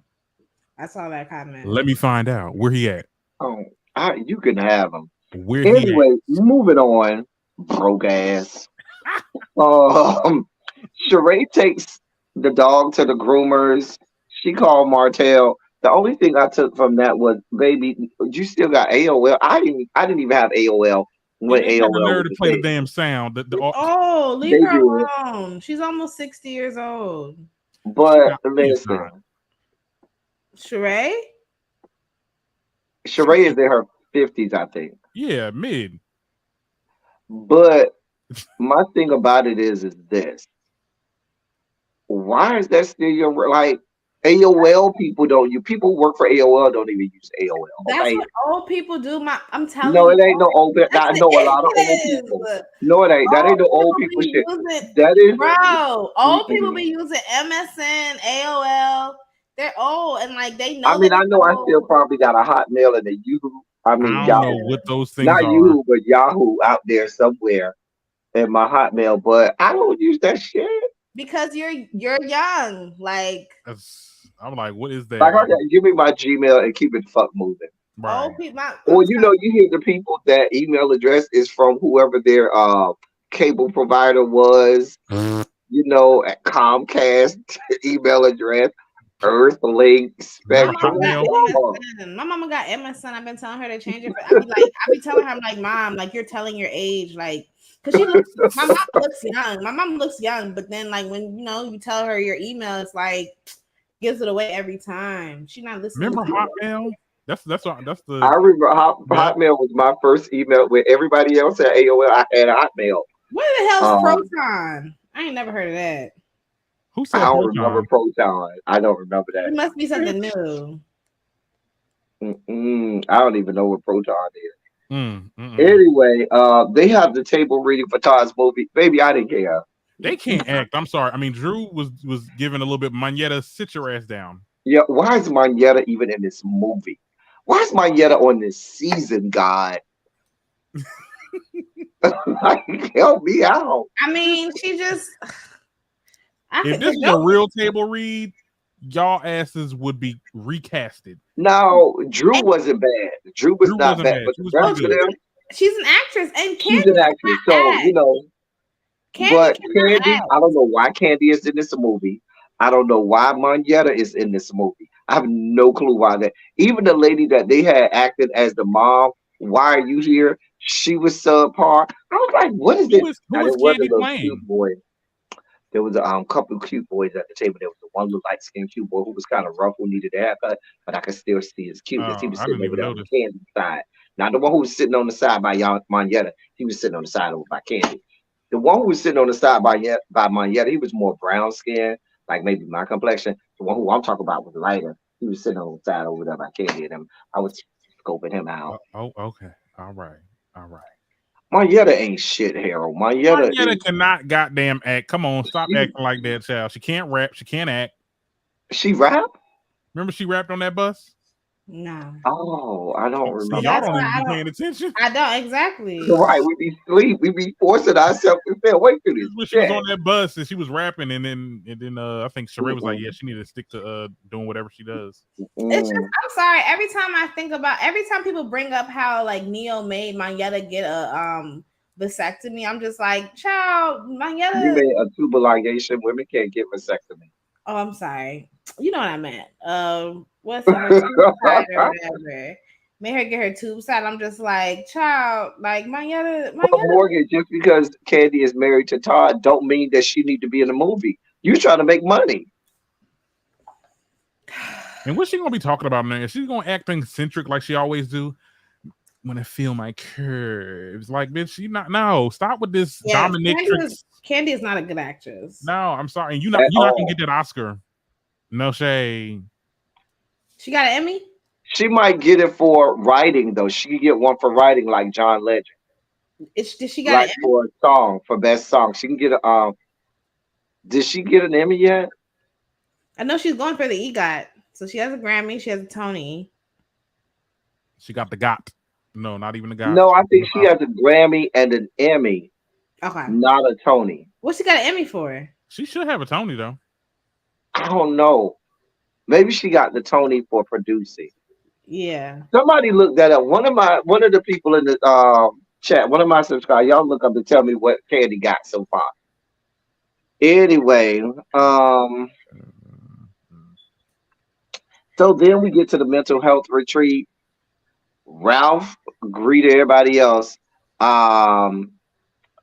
I saw that comment. Let me find out. Where he at? Oh, you can have him. Where anyway, moving on. Broke ass. Sheree takes the dog to the groomers. She called Martell. The only thing I took from that was, baby, you still got AOL. I didn't even have AOL when AOL the nerve to play the damn sound. Leave her alone. She's almost 60 years old. But listen, Sheree is in her 50s, I think. Yeah, mid. But my thing about it is this. Why is that still your, like, AOL people work for AOL don't even use AOL. That's what old people do. I'm telling you. No, it ain't no old. I know a lot of old people. No, it ain't. That ain't no old people shit. That is, bro. Old people be using MSN, AOL. They're old and like they know. I mean, I know I still probably got a Hotmail and a Yahoo. I mean, I don't know what those things not are. Yahoo, but Yahoo out there somewhere in my Hotmail. But I don't use that shit because you're young. Like, I'm like, what is that? Like, give me my Gmail and keep it the fuck moving. Right. Or you hear the people that email address is from whoever their cable provider was. At Comcast email address, Earthlink, Spectrum. My mama got MSN. I've been telling her to change it. I be telling her, I'm like, Mom, like you're telling your age, like. Cause my mom looks young. My mom looks young, but then like when you tell her your email, it's like gives it away every time. She's not listening. Remember Hotmail? That's the. I remember Hotmail was my first email. With everybody else at AOL, I had Hotmail. What the hell's Proton? I ain't never heard of that. Who said I don't remember Proton. I don't remember that. It must be something new. I don't even know what Proton is. Anyway, they have the table reading for Todd's movie. Baby, I didn't care. They can't act. I'm sorry. I mean, Drew was giving a little bit. Manetta, sit your ass down. Yeah, why is Manetta even in this movie? Why is Manetta on this season, God? Like, help me out. I mean, she just. If this was a real table read, y'all asses would be recasted. No, Drew wasn't bad. Drew was not bad. But the rest of them, she's an actress, and she's an actress. So, you know. But Candy, I don't know why Candy is in this movie. I don't know why Manetta is in this movie. I have no clue why that. Even the lady that they had acted as the mom, why are you here? She was subpar. I was like, what is this? Who was Candy playing? Cute boy. There was a couple of cute boys at the table. There was the one little light-skinned cute boy who was kind of rough, who needed a haircut, but I could still see his cuteness. He was sitting over there on the Candy side. Not the one who was sitting on the side by Manetta. He was sitting on the side over by Candy. The one who was sitting on the side by Manetta, he was more brown skin, like maybe my complexion. The one who I'm talking about was lighter. He was sitting on the side over there by Candy, and I was scoping him out. Oh, okay. All right. Manetta ain't shit, Harold. Manetta cannot goddamn act. Come on, stop acting like that, child. She can't rap. She can't act. She rap? Remember she rapped on that bus? No. Oh, I don't remember. Y'all don't even be paying attention. I don't exactly. Right, we be sleep. We be forcing ourselves to stay awake through this. When she was on that bus and she was rapping, and then I think Sheree was like, "Yeah, she needed to stick to doing whatever she does." It's just, I'm sorry. Every time people bring up how like Neo made Manetta get a vasectomy, I'm just like, child, Manetta. You made a tubal ligation. Women can't get vasectomy. Oh, I'm sorry. You know what I meant. What's her tube side or whatever? Made her get her tube side. I'm just like, child, like Manetta. Morgan, just because Candy is married to Todd, don't mean that she need to be in the movie. You trying to make money. And what's she gonna be talking about now? She's gonna act eccentric like she always do. When I feel my curves, like bitch, you not stop with this dominatrix. Candy is not a good actress. No, I'm sorry, and you're not gonna get that Oscar. No shade. She got an Emmy. She might get it for writing though. She could get one for writing, like John Legend. Did she got an Emmy? For a song, for best song? She can get a. Did she get an Emmy yet? I know she's going for the EGOT. So she has a Grammy. She has a Tony. She got the GOT. No, not even the GOT. No, I think she has a Grammy and an Emmy. Okay. Not a Tony. What's she got an Emmy for? She should have a Tony though. I don't know. Maybe she got the Tony for producing. Yeah. Somebody looked that up. One of the people in the chat, one of my subscribers, y'all look up and tell me what Candy got so far. Anyway, so then we get to the mental health retreat. Ralph greeted everybody else,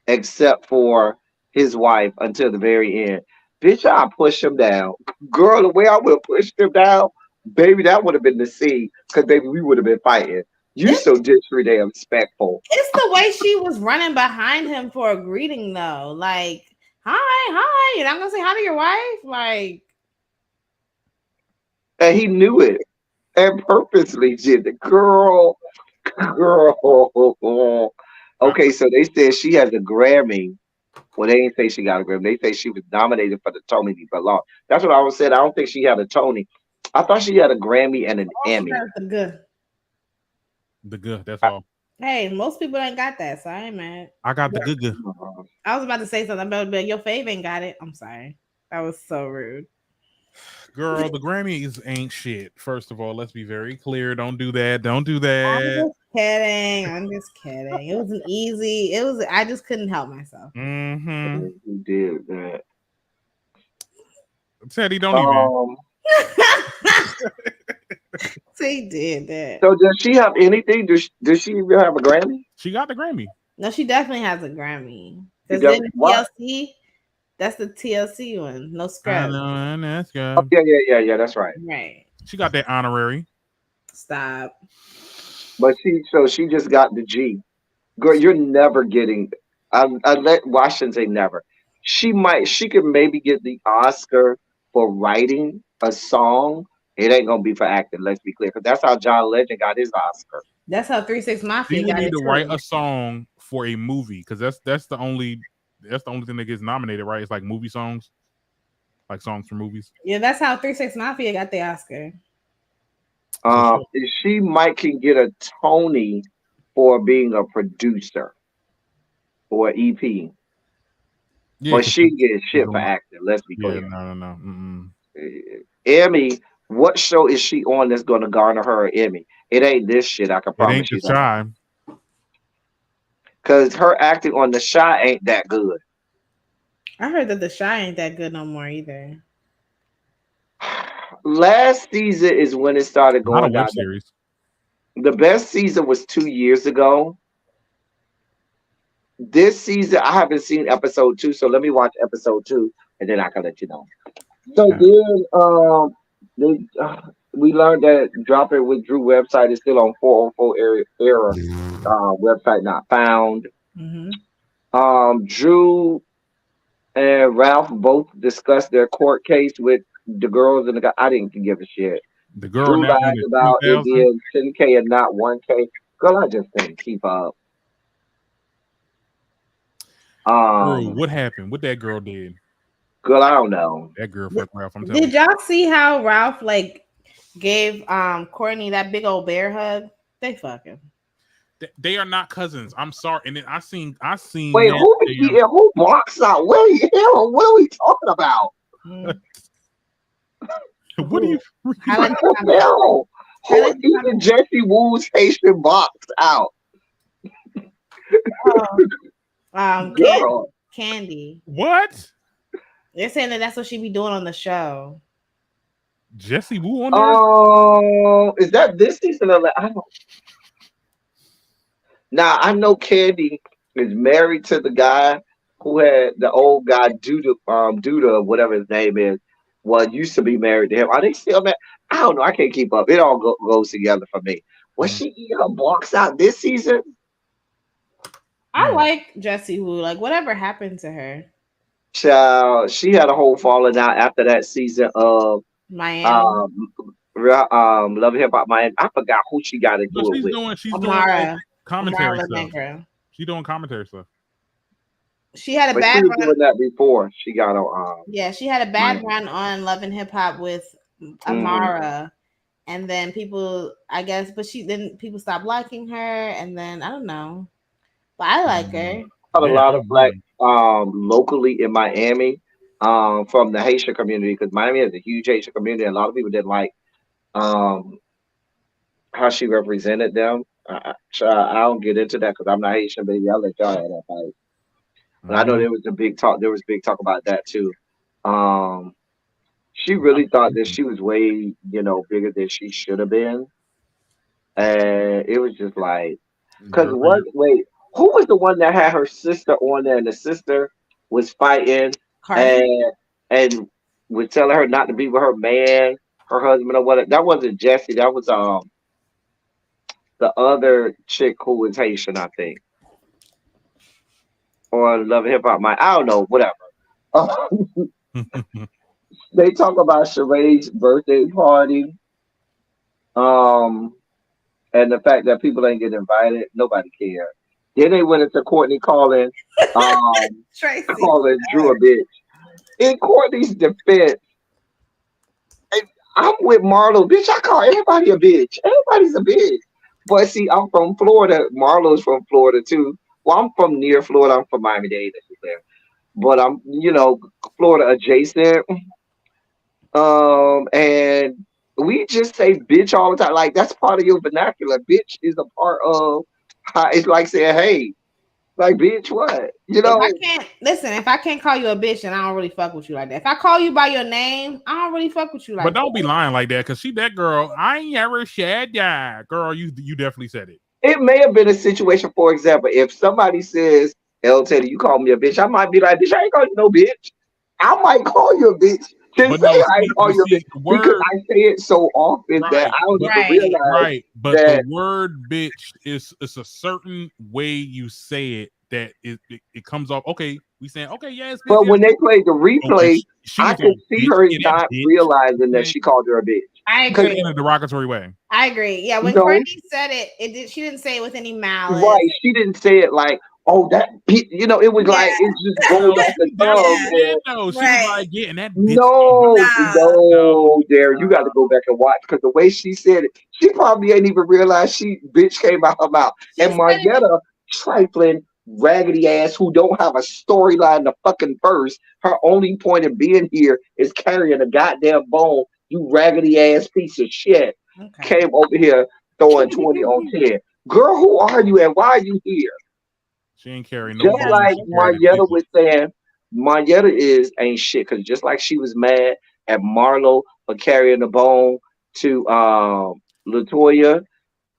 except for his wife until the very end. Bitch, I push him down. Girl, the way I would have pushed him down, baby, that would have been the scene. Because, baby, we would have been fighting. You so disrespectful. It's the way she was running behind him for a greeting, though. Like, hi. And I'm going to say hi to your wife. Like. And he knew it. And purposely did the girl. Okay, so they said she has a Grammy. Well, they didn't say she got a Grammy. They say she was nominated for the Tony, but lost. That's what I was saying. I don't think she had a Tony. I thought she had a Grammy and an Emmy. The good. That's all. Hey, most people ain't got that, so I ain't mad. I got the good. I was about to say something, but your fave ain't got it. I'm sorry. That was so rude. Girl, the Grammys ain't shit. First of all, let's be very clear. Don't do that. I'm just kidding. It was an easy. I just couldn't help myself. Mm-hmm. You did that. Teddy, don't even. She did that. So does she have anything? Does she even have a Grammy? She got the Grammy. No, she definitely has a Grammy. Because then TLC, that's the TLC one. No scrub. Oh, yeah. That's right. Right. She got that honorary. Stop. But she just got the G. Girl, you're never getting. I shouldn't say never. She could maybe get the Oscar for writing a song, It ain't gonna be for acting. Let's be clear, because that's how John Legend got his Oscar. That's how 3-6 Mafia He would got need it to too. write a song for a movie because that's the only thing that gets nominated, right? It's like movie songs, like songs for movies. Yeah, that's how 3-6 Mafia got the Oscar. She might can get a Tony for being a producer or EP, Yeah, but she get shit for acting. Let's be yeah, clear. no. Emmy. What show is she on that's gonna garner her an Emmy? It ain't this shit. I can It ain't promise you The that. Shy. Cause her acting on The Shy ain't that good. I heard that The Shy ain't that good no more either. Last season is when it started Not a going web down. series. The best season was 2 years ago. This season, I haven't seen episode 2, so let me watch episode 2, and then I can let you know. So then, we learned that Drop It with Drew website is still on 404 error. Website not found. Drew and Ralph both discussed their court case with the girls and the guy. I didn't give a shit. The girl Drew now lied in about it 2000. being 10K and not 1K. Girl, I just couldn't keep up. Girl, what happened? What that girl did? Girl, I don't know. That girl fucked Ralph. I'm telling Did y'all see how Ralph like gave Courtney that big old bear hug? They fucking. They are not cousins. I'm sorry. And then I seen. Wait, who blocks out? What are we talking about? What are you? Hell, who even Jesse Woo's Haitian box out? Girl. Candy. What? They're saying that's what she be doing on the show. Jesse Woo on there? Is that this season? I don't. Now I know Candy is married to the guy who had the old guy Duda, whatever his name is. Well, used to be married to him. Are they still married? I don't know. I can't keep up. It all goes together for me. Was she eating her blocks out this season? I like Jessie Woo. Like, whatever happened to her? Child, she had a whole falling out after that season of Miami. Love Hip Hop Miami. I forgot who she got into it with. She's doing like commentary Amara stuff. Negra. She doing commentary stuff. She had a bad she was doing that before she got on. Yeah, she had a bad run on Love and Hip Hop with Amara, and then people, I guess, but people stopped liking her, and then I don't know, but I like her. A lot of black locally in Miami from the Haitian community, because Miami has a huge Haitian community, and a lot of people didn't like how she represented them. I don't get into that because I'm not Haitian, baby. I'll let y'all have that fight. But I know there was a big talk. There was big talk about that too. She really thought that she was way, bigger than she should have been, and it was just like, because who was the one that had her sister on there, and the sister was fighting and was telling her not to be with her man, her husband, or whatever. That wasn't Jessie. That was the other chick who was Haitian, I think. Or Love Hip Hop, I don't know, whatever. They talk about Sheree's birthday party, and the fact that people ain't get invited. Nobody cared. Then they went into Courtney calling Drew a bitch. In Courtney's defense, I'm with Marlo, bitch. I call everybody a bitch. Everybody's a bitch. But see, I'm from Florida. Marlo's from Florida too. Well, I'm from near Florida. I'm from Miami-Dade, but I'm, Florida adjacent. And we just say bitch all the time. Like, that's part of your vernacular. Bitch is a part of how it's like saying, hey, like, bitch, what? If I can't call you a bitch, then I don't really fuck with you like that. If I call you by your name, I don't really fuck with you like that. But don't be lying like that, because she that girl. I ain't ever said that. Girl, you definitely said it. It may have been a situation, for example, if somebody says, L. Teddy, you call me a bitch, I might be like, bitch, I ain't calling you no bitch. I might call you a bitch. Because I say it so often that I don't even realize. Right, but the word bitch is a certain way you say it that it comes off. Okay, we saying okay, yes. But when they play the replay, I can see her not realizing that she called her a bitch. I agree. In a derogatory way. I agree. Yeah, when Courtney said it. She didn't say it with any malice. Right. She didn't say it like, oh, that bitch. You know, it was like, it just goes off the tongue. No, she was like, getting that bitch. No, Derek, you got to go back and watch, because the way she said it, she probably ain't even realized bitch came out her mouth. And Marietta, trifling, raggedy ass who don't have a storyline in the fucking verse, her only point of being here is carrying a goddamn bone. You raggedy ass piece of shit. Came over here throwing 20 on 10. Girl, who are you and why are you here? She ain't carrying no. Just like Marietta was saying, Marietta ain't shit, because just like she was mad at Marlo for carrying the bone to Latoya,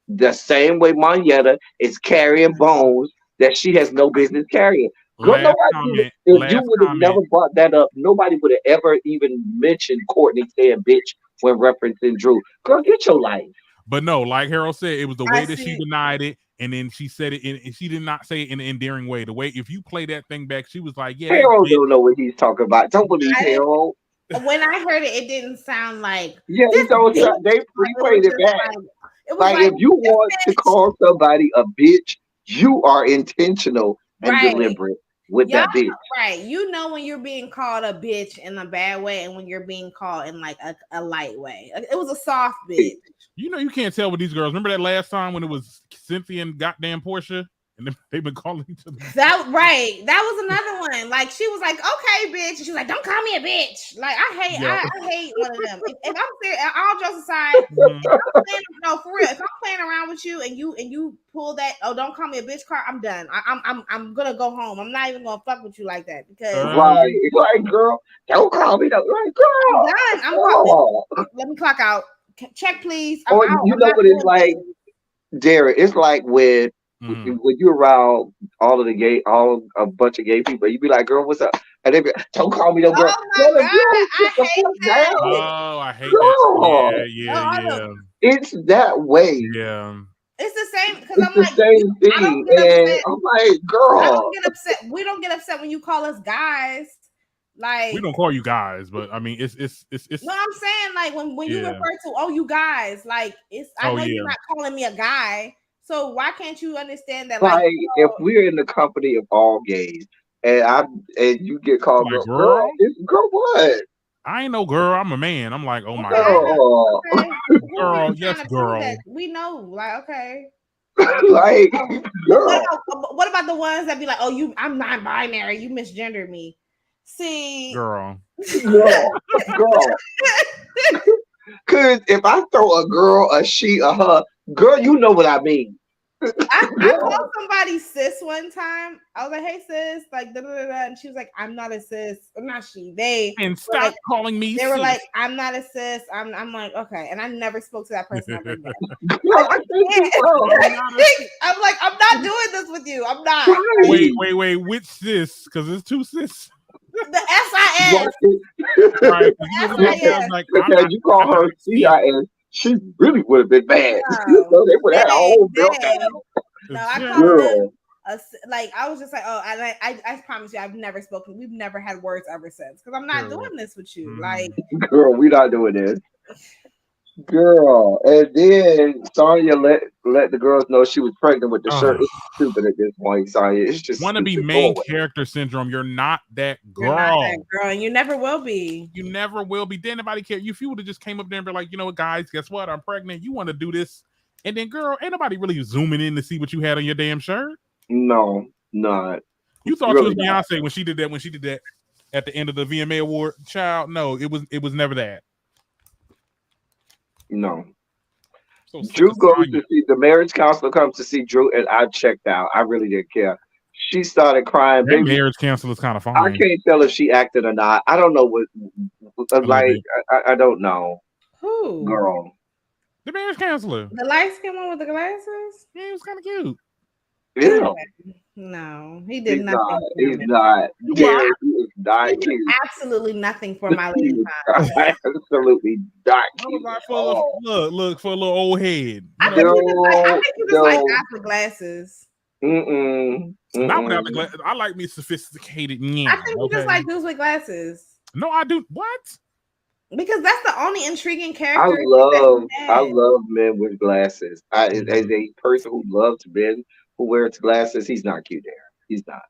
the same way Marietta is carrying bones that she has no business carrying. Girl, if you would have never brought that up, nobody would have ever even mentioned Courtney saying bitch when referencing Drew. Girl, get your life. But no, like Harold said, it was the way that she denied it, and then she said it, and she did not say it in an endearing way. The way, if you play that thing back, she was like, "Yeah." Harold don't know what he's talking about. Don't believe Harold. When I heard it, it didn't sound like. Yeah, they replayed it back. Like if you want to call somebody a bitch, you are intentional and deliberate with that bitch. Right. You know when you're being called a bitch in a bad way and when you're being called in like a light way. It was a soft bitch. You know you can't tell with these girls. Remember that last time when it was Cynthia and goddamn Portia? And they've been calling each other. That was another one. Like she was like, "Okay, bitch." And she was like, "Don't call me a bitch." Like I hate one of them. If I'm serious, all jokes aside, no, for real. If I'm playing around with you and you pull that, "Oh, don't call me a bitch" card, I'm done. I'm gonna go home. I'm not even gonna fuck with you like that because like girl, don't call me. Like girl, I'm done. Let me clock out. Check, please. Or you know what it's like, Derek? It's like when you're around a bunch of gay people, you be like, "Girl, what's up?" And they be, "Don't call me no girl." Oh my God, I hate that. Oh, I hate that. Yeah. It's that way. Yeah. It's the same because I'm like the same thing, and I'm like, girl, I don't get upset. We don't get upset when you call us guys. Like we don't call you guys, but I mean it's. No, I'm saying like when you refer to you guys, like it's. I know you're not calling me a guy. So why can't you understand that? Like if we're in the company of all gays, and you get called like, girl, what? I ain't no girl. I'm a man. I'm like, oh my God, girl, yes, girl. We know, like, okay, like, girl. What about the ones that be like, "Oh, I'm non-binary. You misgendered me." See, girl. Because if I throw a girl, a she, a her, girl, you know what I mean. I called somebody sis one time. I was like, "Hey sis," like da, da, da, da. And she was like, "I'm not a sis." Or not she. They and stop calling me. They were like, "I'm not a sis." I'm like, okay, and I never spoke to that person ever again. I'm like, I'm not doing this with you. I'm not. Wait, which sis? Because it's two sis. The SIS. Right. Because you call her CIS, she really would have been mad. So they would have had a whole meltdown. No, I called them like I was just like, oh, I promise you, I've never spoken. We've never had words ever since because I'm not doing this with you. Like, girl, we're not doing this. Girl, and then Sonya let the girls know she was pregnant with the shirt. It's stupid at this point, Sonya. It's just want to be main character syndrome. You're not that girl. You're not that girl, and you never will be. You never will be. Didn't nobody care. If you would have just came up there and be like, you know what, guys, guess what? I'm pregnant. You want to do this, and then, girl, ain't nobody really zooming in to see what you had on your damn shirt. No, not. You thought really you was Beyonce when she did that. When she did that at the end of the VMA award, child. No, it was never that. No. So Drew goes to see the marriage counselor comes to see Drew, and I checked out. I really didn't care. She started crying. That marriage counselor is kind of fun. I can't tell if she acted or not. I don't know what. Like I don't know. Who? Girl. The marriage counselor. The light skin one with the glasses. Yeah, it was kind of cute. Yeah. No, he did nothing. He's not. Yeah, he is not. He did absolutely nothing for my lady time. Absolutely not. Look for a little old head. I think he just like got the glasses. Not without the glasses. I like me sophisticated. I think he just like dudes with glasses. No, I do. What? Because that's the only intriguing I character. love men with glasses. As a person who loves men who wears glasses, he's not cute there. He's not.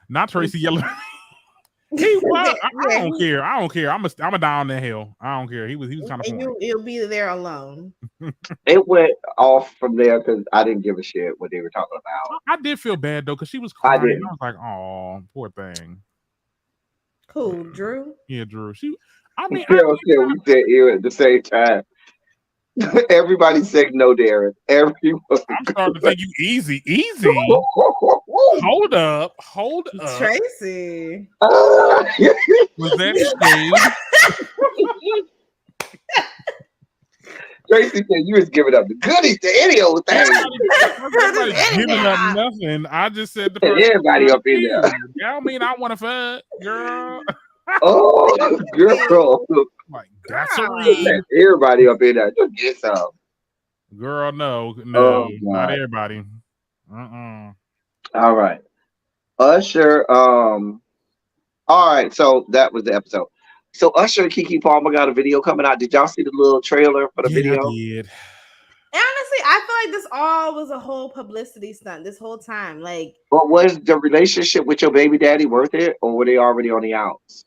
Not Tracy Yellow. He was. I don't care. I don't care. I'm a down the hill. I don't care. He was kind of funny. You'll be there alone. It went off from there because I didn't give a shit what they were talking about. I did feel bad though because she was crying. I was like, "Oh, poor thing." Cool, Drew. Yeah, Drew. I mean, we said ew at the same time. Everybody said no, Darren. Everyone. I'm starting to think you easy. Hold up. Tracy. Was that shade? Tracy said you was giving up the goodies to any old thing. Everybody's giving up nothing. I just said the everybody up in there. Y'all mean I want to fuck, girl? Oh, girl. Like that's a read. Everybody up in there. Just get some. Girl, no, not everybody. All right. Usher. All right. So that was the episode. So Usher and Keke Palmer got a video coming out. Did y'all see the little trailer for the video? I did. Honestly, I feel like this all was a whole publicity stunt this whole time. Like, but was the relationship with your baby daddy worth it, or were they already on the outs?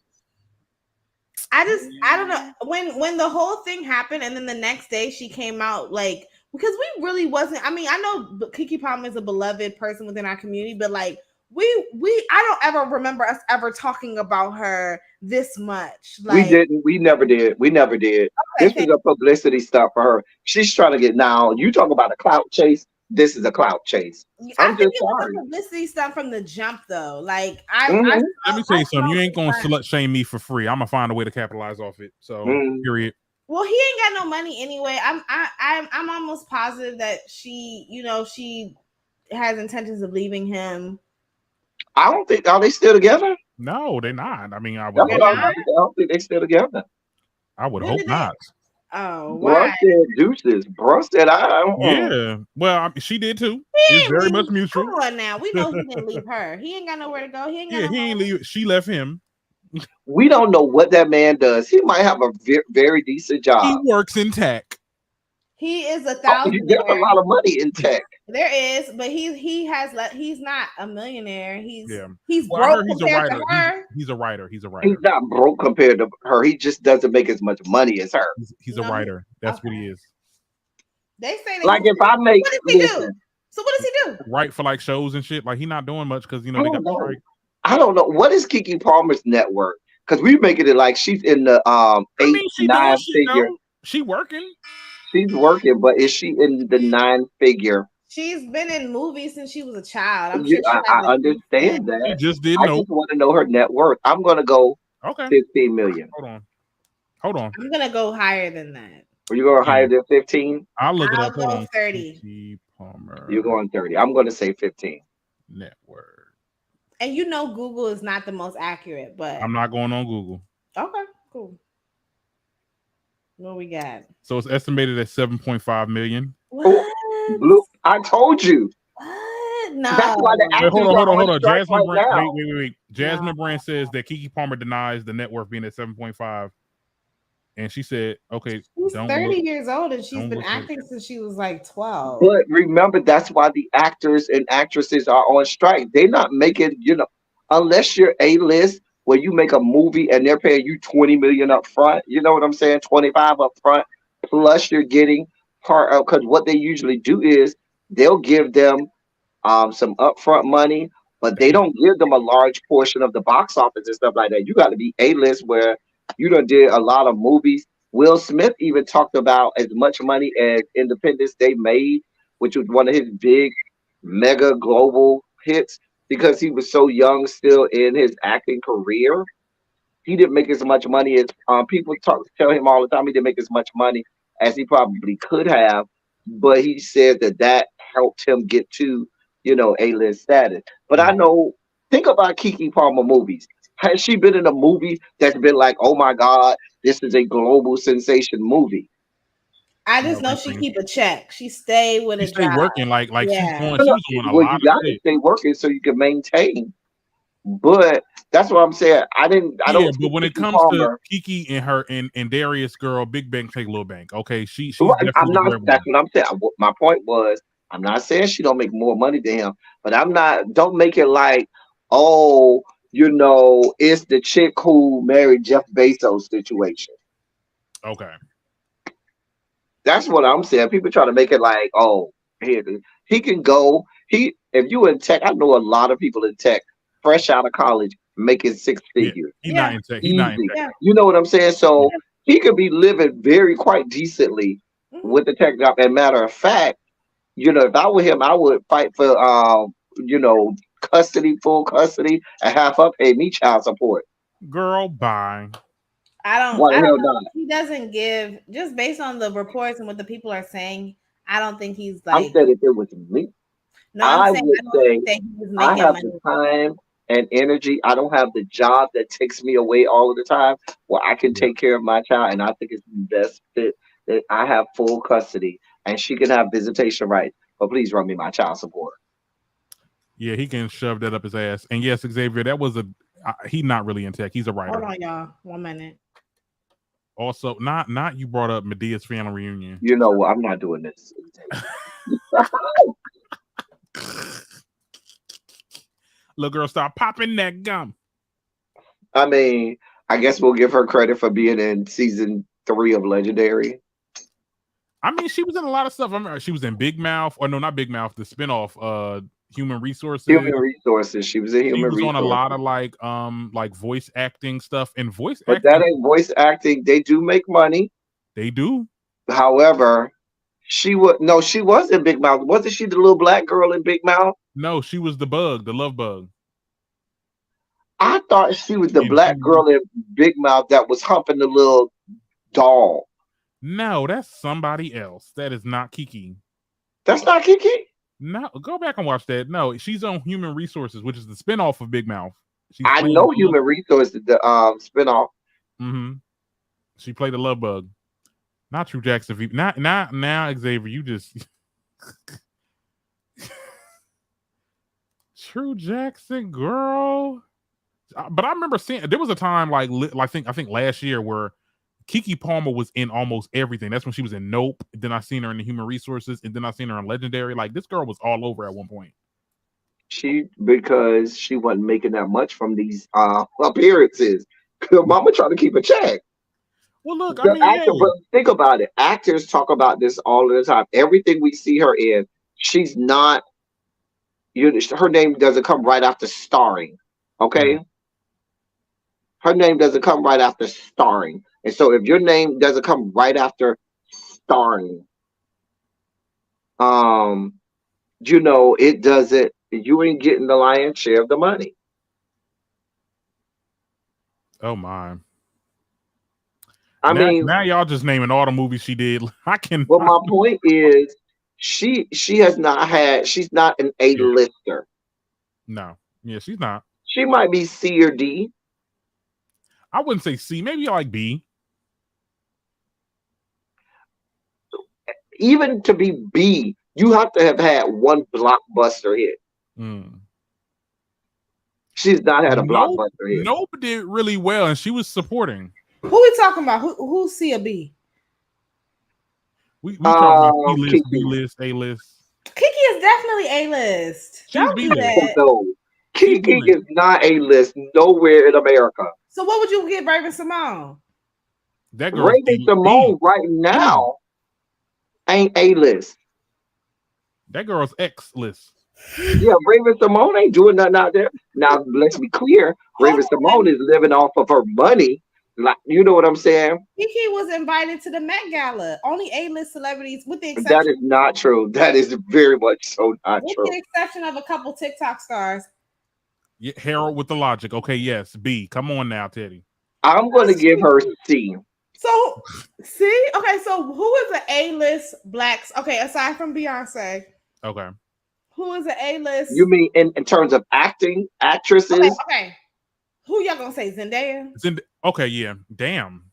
I don't know. When the whole thing happened, and then the next day she came out, like, because we really wasn't. I mean, I know Keke Palmer is a beloved person within our community, but like, I don't ever remember us ever talking about her this much. Like, we didn't. We never did. Okay, this was a publicity stunt for her. She's trying to get now. You talk about a clout chase. This is a clout chase. I'm just sorry. Publicity stuff from the jump, though. Like, let me tell you something. You ain't gonna slut shame me for free. I'm gonna find a way to capitalize off it. So, period. Well, he ain't got no money anyway. I'm almost positive that she has intentions of leaving him. I don't think. Are they still together? No, they're not. I mean, I don't think they're still together. I would hope not. Oh, why? Bruh said deuces. Bruh said I don't. Yeah. Well, she did too. It's very much mutual. Come on now. We know he didn't leave her. He ain't got nowhere to go. He ain't leave. She left him. We don't know what that man does. He might have a very decent job. He works in tech. He is 1,000. There's a lot of money in tech. There is, but he's not a millionaire. He's well, broke he's compared a writer. to her. He's a writer. He's not broke compared to her. He just doesn't make as much money as her. He's a writer. That's what he is. They say like if I make. What does he do? So what does he do? Write for like shows and shit. Like he's not doing much because they got the strike. I don't know what is Keke Palmer's network because we're making it like she's in the 8-9 figure. She working. She's working, but is she in the 9-figure? She's been in movies since she was a child. I'm sure I understand that. She just didn't know. I just want to know her net worth. I'm gonna go 15 million. Hold on. I'm gonna go higher than that. Are you going higher than 15? I'll look it up. I'll go 30. You're going 30. I'm going to say 15. Net worth. And you know Google is not the most accurate, but I'm not going on Google. Okay, cool. What we got? So it's estimated at 7.5 million. What? Blue, I told you. What? No. That's why hold on. Jasmine Brand, wait. Jasmine Brand says that Keke Palmer denies the net worth being at 7.5. And she said, okay. She's 30 years old and she's been acting since she was like 12. But remember, that's why the actors and actresses are on strike. They're not making, unless you're A-list, where you make a movie and they're paying you 20 million up front. You know what I'm saying? 25 up front. Plus you're getting part of, because what they usually do is they'll give them some upfront money, but they don't give them a large portion of the box office and stuff like that. You got to be A-list where you done did a lot of movies. Will Smith even talked about as much money as Independence Day made, which was one of his big mega global hits, because he was so young still in his acting career. He didn't make as much money as people tell him all the time. He didn't make as much money as he probably could have, but he said that helped him get to, A-list status. But I know, think about Keke Palmer movies. Has she been in a movie that's been like, oh my God, this is a global sensation movie? I just know she keep a check. She stay with a job. Stay working like she's doing a lot of shit. You gotta stay working so you can maintain But that's what I'm saying. I don't. But when it comes to Kiki and her and Darius, girl, Big Bank take Little Bank. Okay, she's definitely I'm not. the That's what I'm saying. My point was, I'm not saying she don't make more money than him, but I'm not. Don't make it like, oh, it's the chick who married Jeff Bezos situation. Okay. That's what I'm saying. People try to make it like, oh, he can go. If you in tech, I know a lot of people in tech, fresh out of college, making six figures. He's not in tech. He's not in tech. You know what I'm saying? So he could be living quite decently with the tech job. And matter of fact, if I were him, I would fight for full custody, and half up pay me child support. Girl, bye. I don't know. He doesn't give, just based on the reports and what the people are saying. I don't think he's like. I'm saying if it was me, I would say I have the time and energy. I don't have the job that takes me away all of the time where I can take care of my child, and I think it's the best fit that I have full custody and she can have visitation rights. But please run me my child support. Yeah, he can shove that up his ass. And yes, Xavier, that was he's not really in tech. He's a writer. Hold on, y'all. 1 minute. Also, not you brought up Medea's family reunion. You know what? I'm not doing this. Little girl, stop popping that gum. I mean, I guess we'll give her credit for being in season 3 of Legendary. I mean, she was in a lot of stuff. I remember she was in Big Mouth, or no, not Big Mouth, the spinoff, Human Resources. Human Resources. She was in Human Resources. She was on a lot of like voice acting stuff and voice. But that ain't voice acting. They do make money. They do. However, she was in Big Mouth. Wasn't she the little black girl in Big Mouth? No, she was the bug, the love bug. I thought she was the black girl in Big Mouth that was humping the little doll. No, that's somebody else. That is not Kiki. That's not Kiki? No, go back and watch that. No, she's on Human Resources, which is the spinoff of Big Mouth. I know Human Resources, the spinoff. Mm-hmm. She played the love bug. Not True Jackson. Not now, Xavier. You just True Jackson, girl. But I remember seeing there was a time like I think last year where Kiki Palmer was in almost everything. That's when she was in Nope. Then I seen her in the Human Resources, and then I seen her on Legendary. Like this girl was all over at one point. Because she wasn't making that much from these appearances. Mama trying to keep a check. Well, look, I mean, but think about it. Actors talk about this all the time. Everything we see her in, she's not. Her name doesn't come right after starring. Okay. Mm-hmm. Her name doesn't come right after starring. And so if your name doesn't come right after starring, it doesn't, you ain't getting the lion's share of the money. Oh my. I mean, now y'all just naming all the movies she did. Well, my point is she has not she's not an A-lister. No. Yeah, she's not. She might be C or D. I wouldn't say C, maybe like B. Even to be B, you have to have had one blockbuster hit. Mm. She's not had a blockbuster hit. Nope did really well, and she was supporting. Who we talking about? Who's C or B? We talking about C-list, B-list, A-list. Kiki is definitely A-list. Don't do that. No, Kiki is not A-list nowhere in America. So what would you give Raven-Symoné? That girl Raven-Symoné right now ain't A-list. That girl's X-list. Yeah, Raven-Symoné ain't doing nothing out there. Now, let's be clear. Raven-Symoné is living off of her money. Like, you know what I'm saying? Kiki was invited to the Met Gala. Only A-list celebrities, with the exception. That is not true. That is very much so not true. With the exception of a couple TikTok stars. Yeah, Harold with the logic. Okay, yes. B. Come on now, Teddy. I'm going to give her C. So, C? Okay, so who is the A-list blacks? Okay, aside from Beyonce. Okay. Who is the A-list? You mean in terms of acting, actresses? Okay. Who y'all gonna say? Zendaya? Okay, yeah. Damn.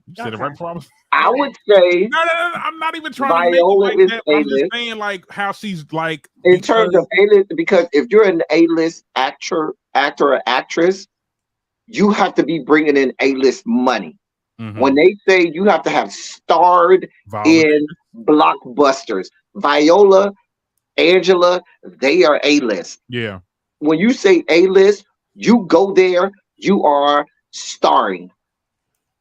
You said it right before I would say no. I'm not even trying Viola to make it like is that. I'm A-list. just saying like how she's like In terms of A-list, because if you're an A-list actor or actress, you have to be bringing in A-list money. Mm-hmm. When they say you have to have starred in blockbusters, Viola, Angela, they are A-list. Yeah. When you say A-list, you go there, you are starring.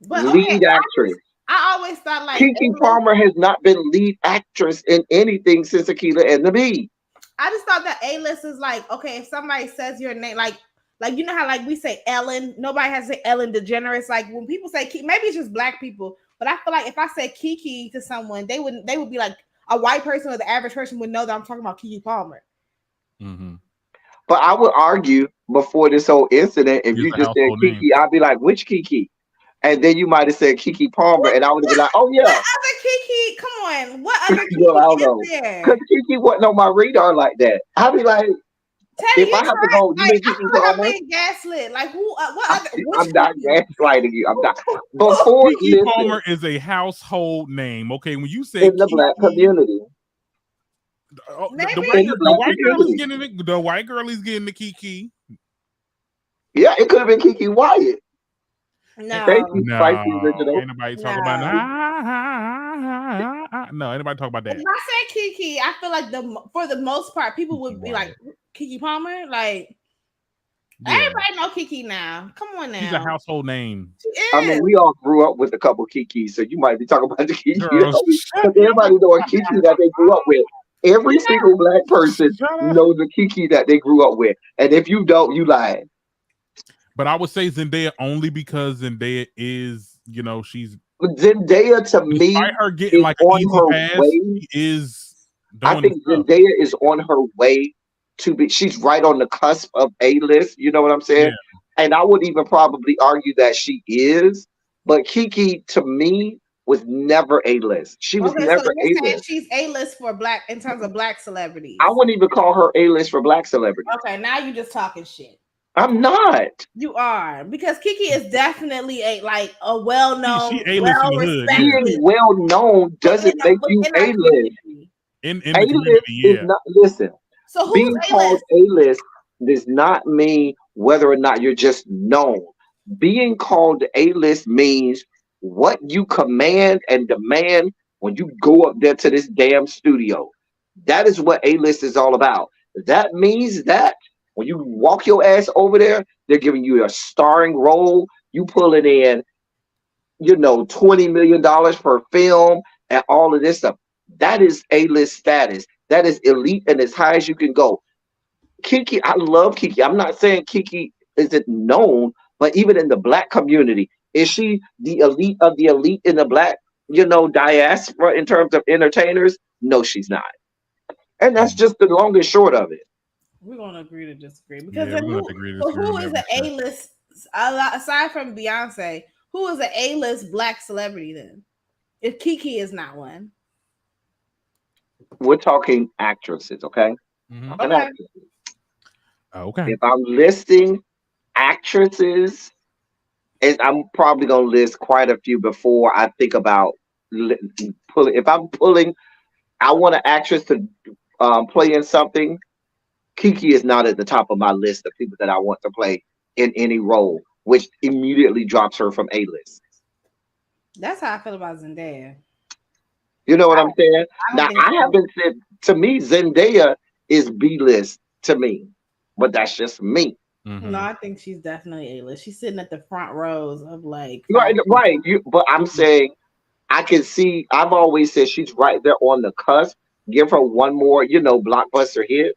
But lead actress. I always thought like Keke Palmer has not been lead actress in anything since Akilah and the Bee. I just thought that A-list is like, okay, if somebody says your name, like you know how like we say Ellen, nobody has to say Ellen DeGeneres. Like when people say maybe it's just black people, but I feel like if I say Keke to someone, they would be like a white person or the average person would know that I'm talking about Keke Palmer. Mm-hmm. But I would argue before this whole incident, if you just said Keke, I'd be like, which Keke? And then you might have said Keke Palmer, and I would have been like, oh yeah. What other Keke? Come on, what other Keke Girl, I don't know. Because Keke wasn't on my radar like that. I'd be like, Teddy, if I have to go, you mean Keke Palmer? I'm being gaslit. Like who? What other? I'm not gaslighting you. I'm not. Before Keke Palmer is a household name. Okay, when you say in the black community. The white girl is getting the Keke. Yeah, it could have been Keke Wyatt. No, Thank you, Spicy Original. Ain't nobody talk about no, ain't nobody talk about that. If I said Keke, I feel like for the most part, people would be like Keke Palmer. Like everybody know Keke now. Come on now, she's a household name. She is. I mean, we all grew up with a couple Kekes, so you might be talking about the Keke. Because everybody knows a Keke that they grew up with. Every single black person knows a Keke that they grew up with, and if you don't, you lying. But I would say Zendaya only because Zendaya is, she's Zendaya to me her getting like an easy pass. Way, I think Zendaya is on her way to be. She's right on the cusp of A-list. You know what I'm saying? Yeah. And I would even probably argue that she is. But Keke to me was never A-list. She was never A-list. She's A-list for black in terms of black celebrities. I wouldn't even call her A-list for black celebrities. Okay, now you're just talking shit. I'm not. You are, because Keke is definitely a well-known, well-respected. Being well-known doesn't make you A-list. In the community, is not, listen. So being called A-list does not mean whether or not you're just known. Being called A-list means what you command and demand when you go up there to this damn studio. That is what A-list is all about. That means that when you walk your ass over there, they're giving you a starring role. You pulling in, $20 million per film and all of this stuff. That is A-list status. That is elite and as high as you can go. Keke, I love Keke. I'm not saying Keke isn't known, but even in the black community, is she the elite of the elite in the black, diaspora in terms of entertainers? No, she's not. And that's just the long and short of it. We're gonna agree to disagree because who is an A-list aside from Beyonce? Who is an A-list black celebrity then? If Keke is not one, we're talking actresses, okay? Mm-hmm. Okay. If I'm listing actresses, I'm probably gonna list quite a few before I think about pulling. If I'm pulling, I want an actress to play in something. Keke is not at the top of my list of people that I want to play in any role, which immediately drops her from A-list. That's how I feel about Zendaya. You know what I'm saying? Now, I haven't said, to me, Zendaya is B-list to me, but that's just me. Mm-hmm. No, I think she's definitely A-list. She's sitting at the front rows of like. Right. But I'm saying, I can see, I've always said she's right there on the cusp. Give her one more, blockbuster hit.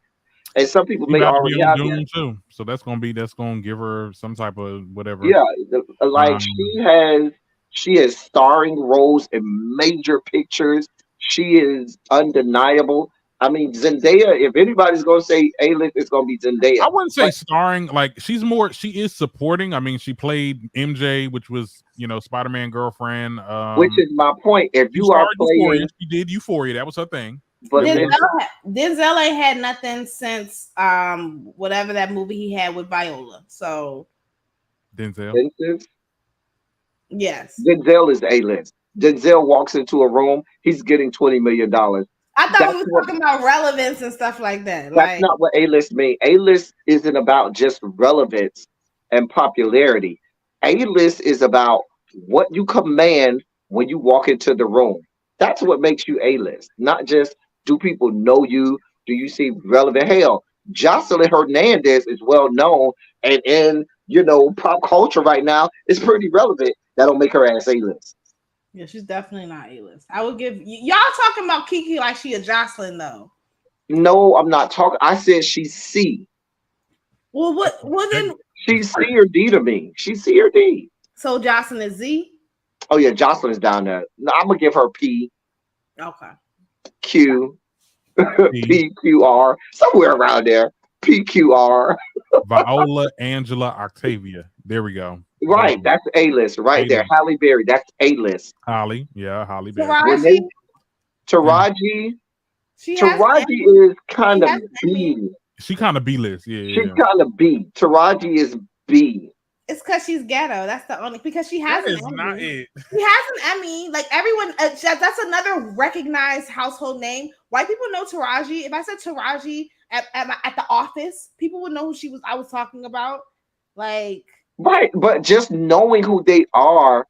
And some people may already have Doom too, so that's gonna give her some type of whatever. Yeah, like she has starring roles in major pictures. She is undeniable. I mean, Zendaya. If anybody's gonna say A-list, it's gonna be Zendaya. I wouldn't say starring. Like she is supporting. I mean, she played MJ, which was Spider-Man girlfriend. Which is my point. If you are playing, Euphoria, she did Euphoria. That was her thing. But Denzel ain't had nothing since whatever that movie he had with Viola. So Denzel. Yes. Denzel is A-list. Denzel walks into a room, he's getting $20 million. I thought we were talking about relevance and stuff like that. That's Like, not what A-list means. A-list isn't about just relevance and popularity. A-list is about what you command when you walk into the room. That's what makes you A-list. Not just do people know you? Do you seem relevant? Hell, Jocelyn Hernandez is well known, and in pop culture right now, it's pretty relevant. That don't make her ass A-list. yeah, she's definitely not A-list. I would give y'all talking about Kiki like she a Jocelyn though. No, I'm not talking. I said she's C. Well, what? Well, then She's C or D to me. She's C or D. so Jocelyn is Z. Oh yeah, Jocelyn is down there. No, I'm gonna give her P, Okay. Q, P, Q, R, somewhere around there. P, Q, R. Viola, Angela, Octavia. There we go. Right, that's A-list right there. Halle Berry, that's A-list. Holly, yeah, Holly Berry. Taraji is kind of B. She kind of B-list, yeah. She's kind of B. Taraji is B. It's because she's ghetto. That's the only because she has that an is Emmy. not it. She has an Emmy. Like everyone, that's another recognized household name. White people know Taraji. If I said Taraji at the office, people would know who I was talking about. Like right, but just knowing who they are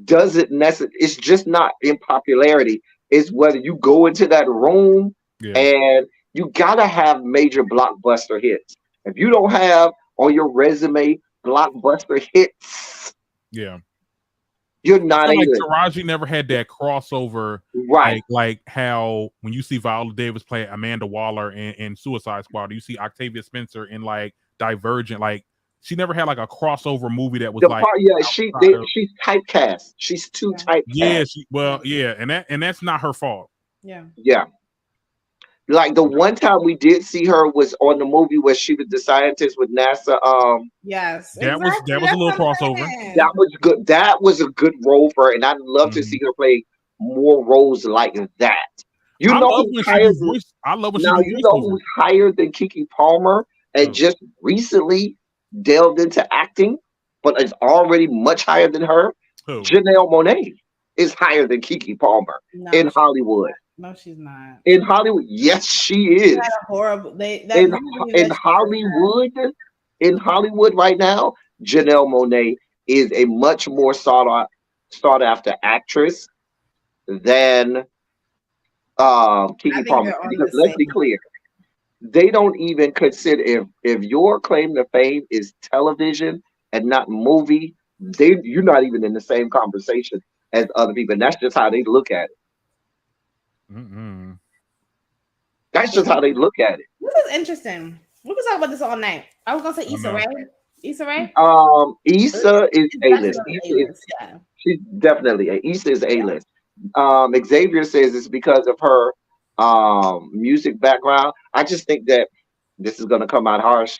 doesn't necessarily. It's just not in popularity. It's whether you go into that room and you gotta have major blockbuster hits. If you don't have on your resume blockbuster hits, you're not like Taraji never had that crossover, right? Like how when you see Viola Davis play Amanda Waller in Suicide Squad, you see Octavia Spencer in like Divergent. Like she never had like a crossover movie that was she's typecast. She's too typecast. And that's not her fault. Yeah. Like the one time we did see her was on the movie where she was the scientist with NASA. Yes, that was a little crossover. That was good. That was a good role for her, and I'd love to see her play more roles like that. I love when who's higher than Keke Palmer and just recently delved into acting, but is already much higher than her. Janelle Monáe is higher than Keke Palmer in Hollywood. No, she's not. In Hollywood, yes, she is. Horrible. In Hollywood right now, Janelle Monáe is a much more sought after actress than Keke Palmer. Because let's be clear, they don't even consider if your claim to fame is television and not movie, you're not even in the same conversation as other people. And that's just how they look at it. That's just how they look at it. This is interesting. We can talk about this all night. I was gonna say Issa Rae. Issa Rae? Issa is A-list. She's definitely Issa is A-list. Xavier says it's because of her music background. I just think that this is gonna come out harsh.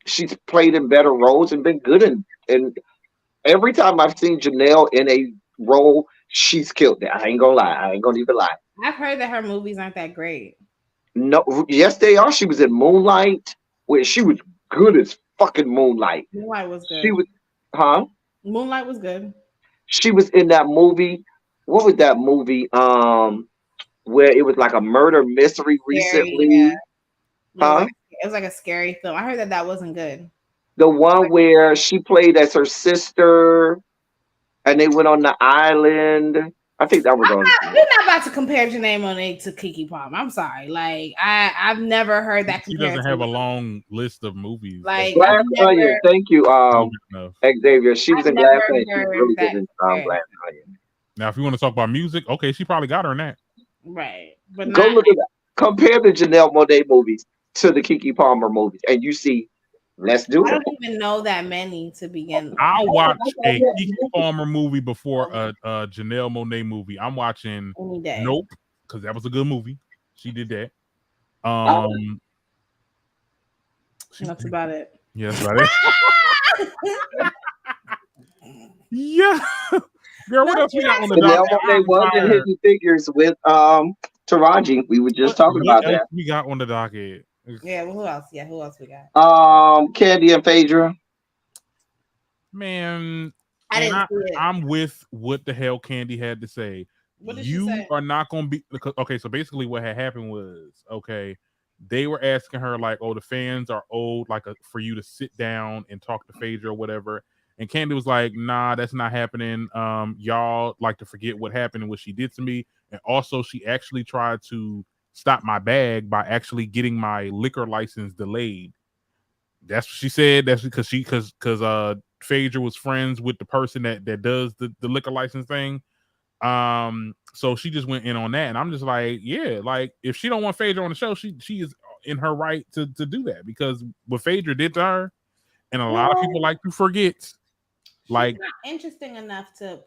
She's played in better roles and been good and every time I've seen Janelle in a role, she's killed it. I ain't gonna lie. I ain't gonna even lie. I've heard that her movies aren't that great. No, yes, they are. She was in Moonlight, where she was good as fucking Moonlight. Moonlight was good. She was, Moonlight was good. She was in that movie. What was that movie? Where it was like a murder mystery recently. It was like a scary film. I heard that wasn't good. The one where she played as her sister, and they went on the island. I think that was We're not about to compare Janelle Monáe to Keke Palmer. I'm sorry. Like I've never heard that comparison. She doesn't have a long list of movies. Like Glass Onion. Thank you, Xavier. She was in Glass Onion. She was really good in Glass Onion. Now, if you want to talk about music, okay, she probably got her in that. Right. But go look at that. Compare the Janelle Monáe movies to the Keke Palmer movies, and you see. Let's do it. I don't even know that many to begin with. I'll watch a Keke Palmer movie before a Janelle Monáe movie. I'm watching Nope, because that was a good movie. She did that. That's about it. Yeah, that's about it. Yeah. Girl, what else we got on the docket? Janelle Monáe was in Hidden Figures with Taraji. We were just talking about that. We got on the docket. Yeah, well, who else? Yeah, who else we got? Candy and Phaedra. Man, I'm with what the hell Candy had to say. What did she say? Are not going to be okay. So basically, what had happened was they were asking her like, "Oh, the fans are old, like for you to sit down and talk to Phaedra or whatever." And Candy was like, "Nah, that's not happening. Y'all like to forget what happened and what she did to me, and also she actually tried to stop my bag by actually getting my liquor license delayed." That's what she said. That's because Phaedra was friends with the person that does the liquor license thing. So she just went in on that, and I'm just like, yeah, like if she don't want Phaedra on the show, she is in her right to do that, because what Phaedra did to her, and a lot of people like to forget. Like, not interesting enough to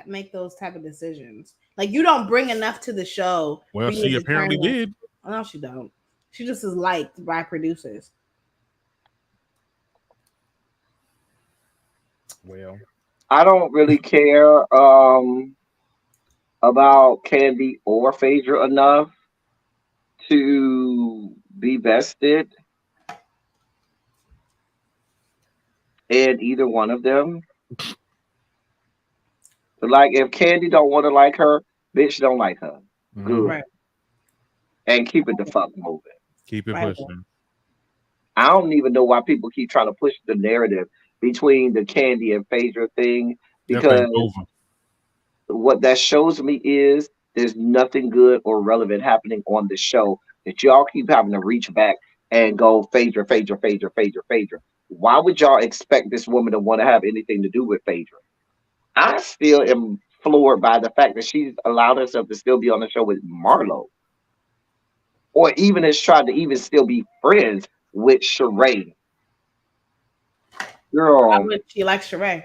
make those type of decisions. Like, you don't bring enough to the show. Well, she apparently did. No, she don't. She just is liked by producers. Well, I don't really care about Candy or Phaedra enough to be vested in either one of them. Like, if Candy don't want to like her, bitch don't like her. Good. Right. And keep it the fuck moving. Keep it pushing. I don't even know why people keep trying to push the narrative between the Candy and Phaedra thing, because what that shows me is there's nothing good or relevant happening on the show, that y'all keep having to reach back and go Phaedra, Phaedra, Phaedra, Phaedra, Phaedra. Why would y'all expect this woman to want to have anything to do with Phaedra? I still am floored by the fact that she's allowed herself to still be on the show with Marlo, or even has tried to even still be friends with Sheree. Girl, why would she like Sheree?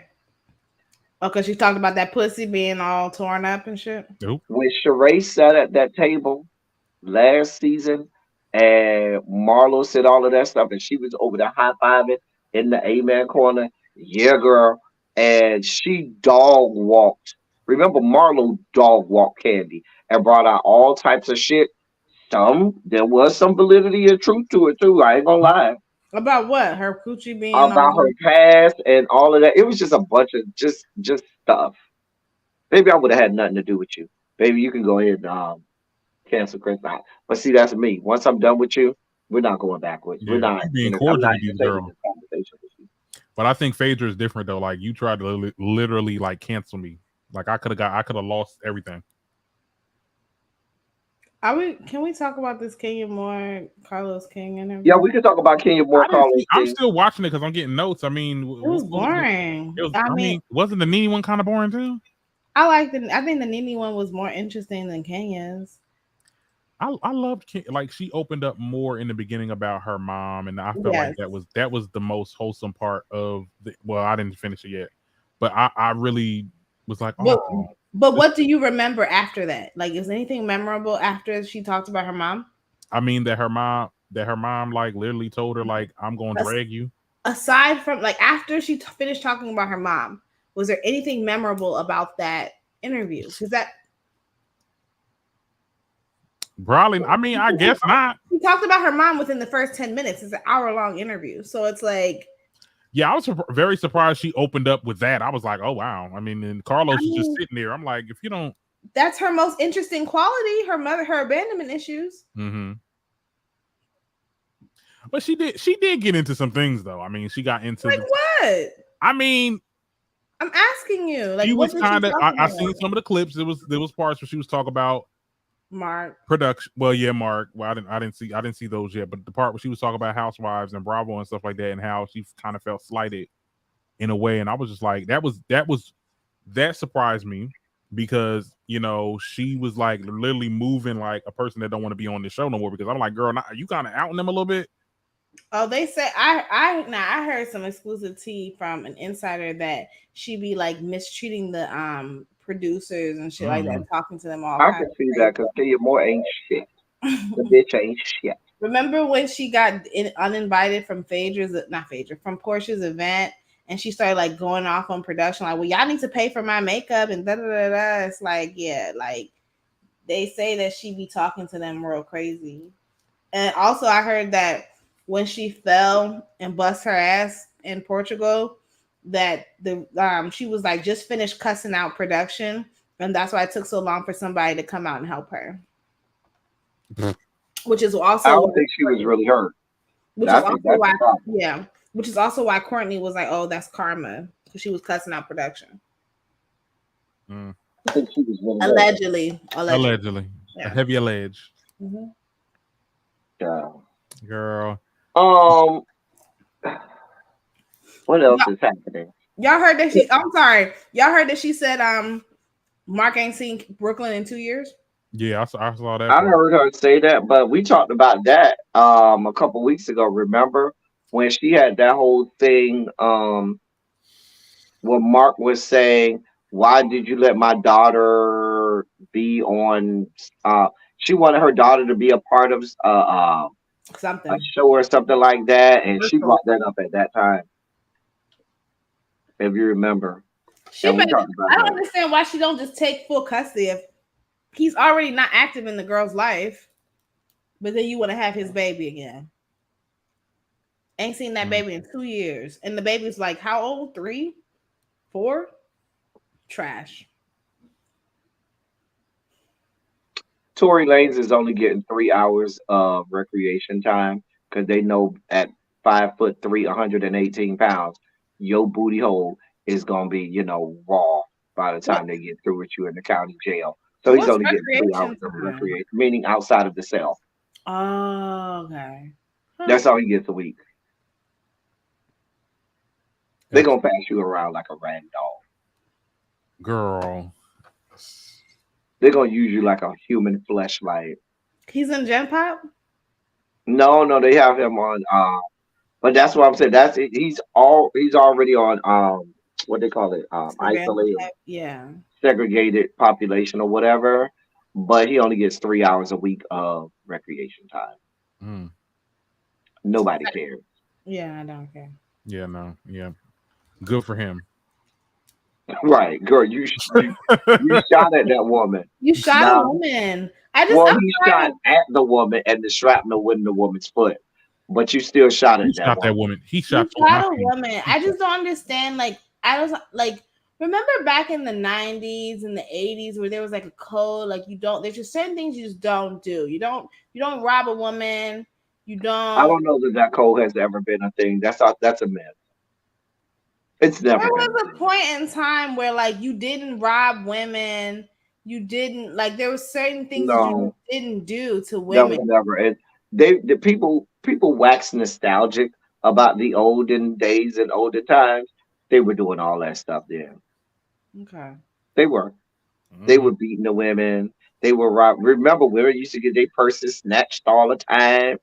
Oh, because she talked about that pussy being all torn up and shit. Nope. When Sheree sat at that table last season and Marlo said all of that stuff, and she was over there high-fiving in the amen corner. Yeah, girl. And she dog walked. Remember, Marlo dog walked Candy and brought out all types of shit. There was some validity and truth to it too. I ain't gonna lie. About what? Her coochie being about her past and all of that. It was just a bunch of just stuff. Maybe I would have had nothing to do with you. Baby, you can go ahead and cancel Chris out. But see, that's me. Once I'm done with you, we're not going backwards. Yeah, we're not being cordial with these girls. But I think Phaedra is different though. Like, you tried to literally like cancel me. Like, I could have lost everything. Can we talk about this Kenya Moore, Carlos King interview? Yeah, we can talk about Kenya Moore, Carlos King. I'm still watching it because I'm getting notes. I mean, it was boring. I mean, wasn't the Nene one kind of boring too? I think the Nene one was more interesting than Kenya's. I loved like she opened up more in the beginning about her mom, and I felt like that was the most wholesome part of the. Well, I didn't finish it yet, but I really was like, oh. But what do you remember after that? Like, is anything memorable after she talked about her mom? I mean, that her mom like literally told her like, I'm going to drag you. Aside from like after she finished talking about her mom, was there anything memorable about that interview? Because that probably, I mean, I guess not. She talked about her mom within the first 10 minutes. It's an hour-long interview, so it's like. Yeah, I was very surprised she opened up with that. I was like, oh, wow. I mean, and Carlos is just sitting there. I'm like, if you don't. That's her most interesting quality, her abandonment issues. Mm-hmm. But she did get into some things, though. I mean, she got into. Like what? I mean. I'm asking you. Like, she was kind of, I seen some of the clips. There was parts where she was talking about Mark production. Well, yeah, Mark. Well, I didn't see those yet. But the part where she was talking about Housewives and Bravo and stuff like that, and how she kind of felt slighted in a way, and I was just like, that surprised me, because you know she was like literally moving like a person that don't want to be on the show no more. Because I'm like, girl, are you kind of outing them a little bit? Oh, they say I heard some exclusive tea from an insider that she be like mistreating the producers and shit like that, talking to them all. I can see that because Kenya Moore ain't shit. The bitch ain't shit. Remember when she got uninvited from from Portia's event, and she started like going off on production, like, well, y'all need to pay for my makeup and da da da da. It's like, yeah, like they say that she be talking to them real crazy. And also, I heard that when she fell and bust her ass in Portugal, that the she was like just finished cussing out production, and that's why it took so long for somebody to come out and help her. Which is also I don't think she was really hurt. Which is also why, which is also why Courtney was like, "Oh, that's karma," because she was cussing out production. I think she was really allegedly. Yeah. A heavy allege. Yeah. Girl. What else is happening? Y'all heard that she? I'm sorry. Y'all heard that she said, Mark ain't seen Brooklyn in 2 years. Yeah, I saw that. I heard her say that, but we talked about that a couple weeks ago. Remember when she had that whole thing? When Mark was saying, "Why did you let my daughter be on?" She wanted her daughter to be a part of something, a show or something like that, and she brought that up at that time. If you remember, I don't understand why she don't just take full custody if he's already not active in the girl's life, but then you want to have his baby again. Ain't seen that baby in 2 years, and the baby's like how old? 3, 4? Trash. Tory Lanez is only getting 3 hours of recreation time because they know at 5'3", 118 pounds, your booty hole is gonna be, raw by the time they get through with you in the county jail. So he's only getting 3 hours of recreation, meaning outside of the cell. Oh, okay. That's all he gets a week. They're gonna pass you around like a rag doll. Girl. They're gonna use you like a human fleshlight. He's in Gen Pop? No, they have him on but that's what I'm saying. That's it. He's already on what they call it, isolated, segregated population or whatever. But he only gets 3 hours a week of recreation time. Nobody cares. Yeah, I don't care. Yeah, no, yeah. Good for him. Right, girl, you shot at that woman. You shot a woman. He shot at the woman, and the shrapnel went in the woman's foot. But you still shot at that woman. He shot a woman. I just don't understand. Like, I was like, remember back in the 90s and the 80s where there was like a code, like there's just certain things you just don't do. You don't rob a woman. You don't. I don't know that code has ever been a thing. That's a myth. It's never. There was a point in time where like you didn't rob women. You didn't like. There were certain things you didn't do to women. That was never. And the people wax nostalgic about the olden days and olden times. They were doing all that stuff then. Okay. They were. They were beating the women. They were robbed. Remember, women used to get their purses snatched all the time.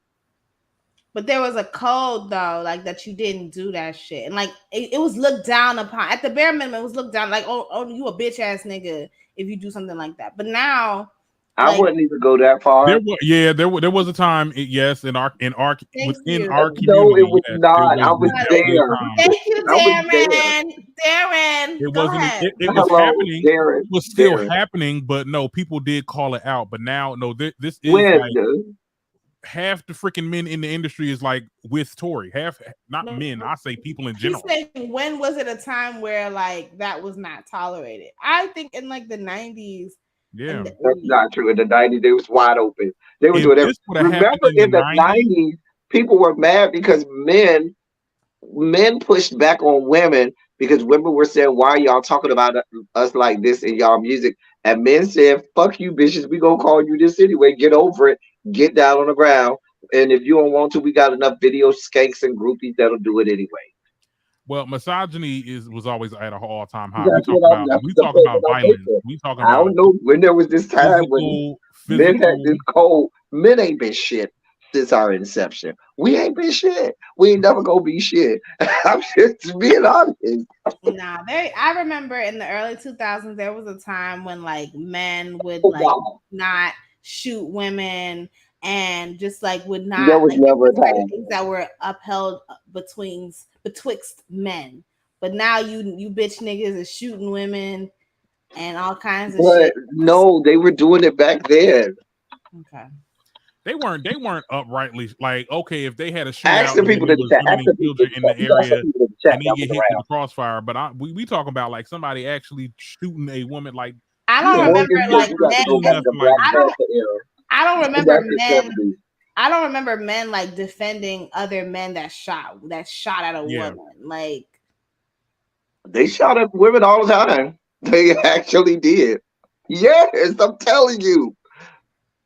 But there was a code though, like that you didn't do that shit, and like it was looked down upon. At the bare minimum, it was looked down like, oh, you a bitch ass nigga if you do something like that. But now, I wouldn't even go that far. There was a time, yes, in our community. No, it was not. I was there. Thank you, Darren. It wasn't. It was happening. Darren. It was still happening, but no, people did call it out. But now, no, this is half the freaking men in the industry is like with Tory. Men. I say people in general. He's saying, when was it a time where like that was not tolerated? I think in like the 90s. Yeah, that's not true. In the 90s, they was wide open. They were doing it. Remember, in the 90s, people were mad because men pushed back on women because women were saying, "Why are y'all talking about us like this in y'all music?" And men said, "Fuck you, bitches. We gonna call you this anyway. Get over it. Get down on the ground. And if you don't want to, we got enough video skanks and groupies that'll do it anyway." Well, misogyny was always at an all-time high. We talk about violence. We talk about. I don't know when there was this time when men had this cold. Men ain't been shit since our inception. We ain't been shit. We ain't never gonna be shit. I'm just being honest. Nah, I remember in the early 2000s there was a time when like men would not shoot women and just like would not. There was never a time things that were upheld betwixt men, but now you bitch niggas are shooting women and all kinds of shit. No, they were doing it back then. Okay. They weren't uprightly like, okay, if they had a shootout, ask the people in the children in the area, and they get hit with the crossfire. But we talking about like somebody actually shooting a woman. Like I don't remember like men. I don't remember men. I don't remember men like defending other men that shot at a woman. Like they shot at women all the time. They actually did. Yes, I'm telling you.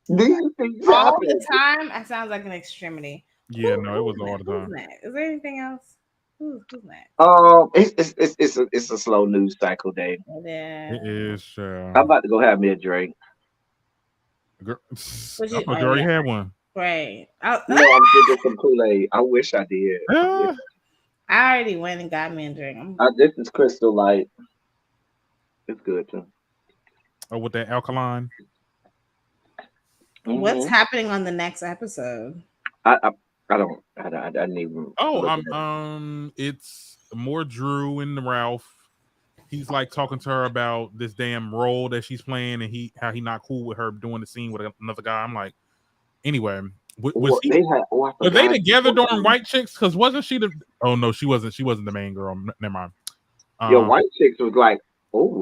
These things all happen. the time. That sounds like an extremity. Yeah, no, it was all the time. Is there anything else? Who's next? It's a slow news cycle day. It is. I'm about to go have me a drink. Girl, I thought you already had one. Right. No, I'm drinking some Kool-Aid. I wish I did. I already went and got me a drink. This is Crystal Light. It's good too. Oh, with that alkaline. What's happening on the next episode? I didn't even. It's more Drew and Ralph. He's like talking to her about this damn role that she's playing, and how he not cool with her doing the scene with another guy. I'm like, anyway, were they together during White Chicks? Because wasn't she the? Oh no, she wasn't. She wasn't the main girl. Never mind. White Chicks was like,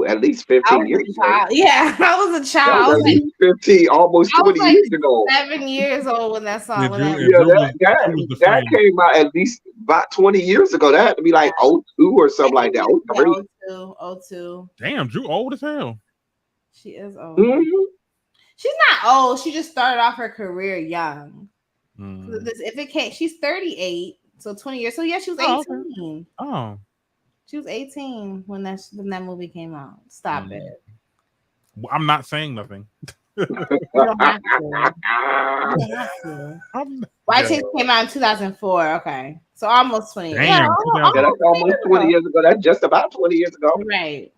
at least 15 years ago. Yeah, I was a child. At least 15, almost 20 years ago. 7 years old when that song went out. That came out at least about 20 years ago. That had to be like 02 or something like that. 02. Damn, Drew old as hell. She is old. She's not old. She just started off her career young. She's 38, so 20 years. So yeah, she was 18. Oh. She was 18 when that movie came out. Stop it. I'm not saying nothing. You don't have to. White Chicks came out in 2004. Okay. So almost 20 years. Damn, that's almost 20 years ago. That's just about 20 years ago. Right.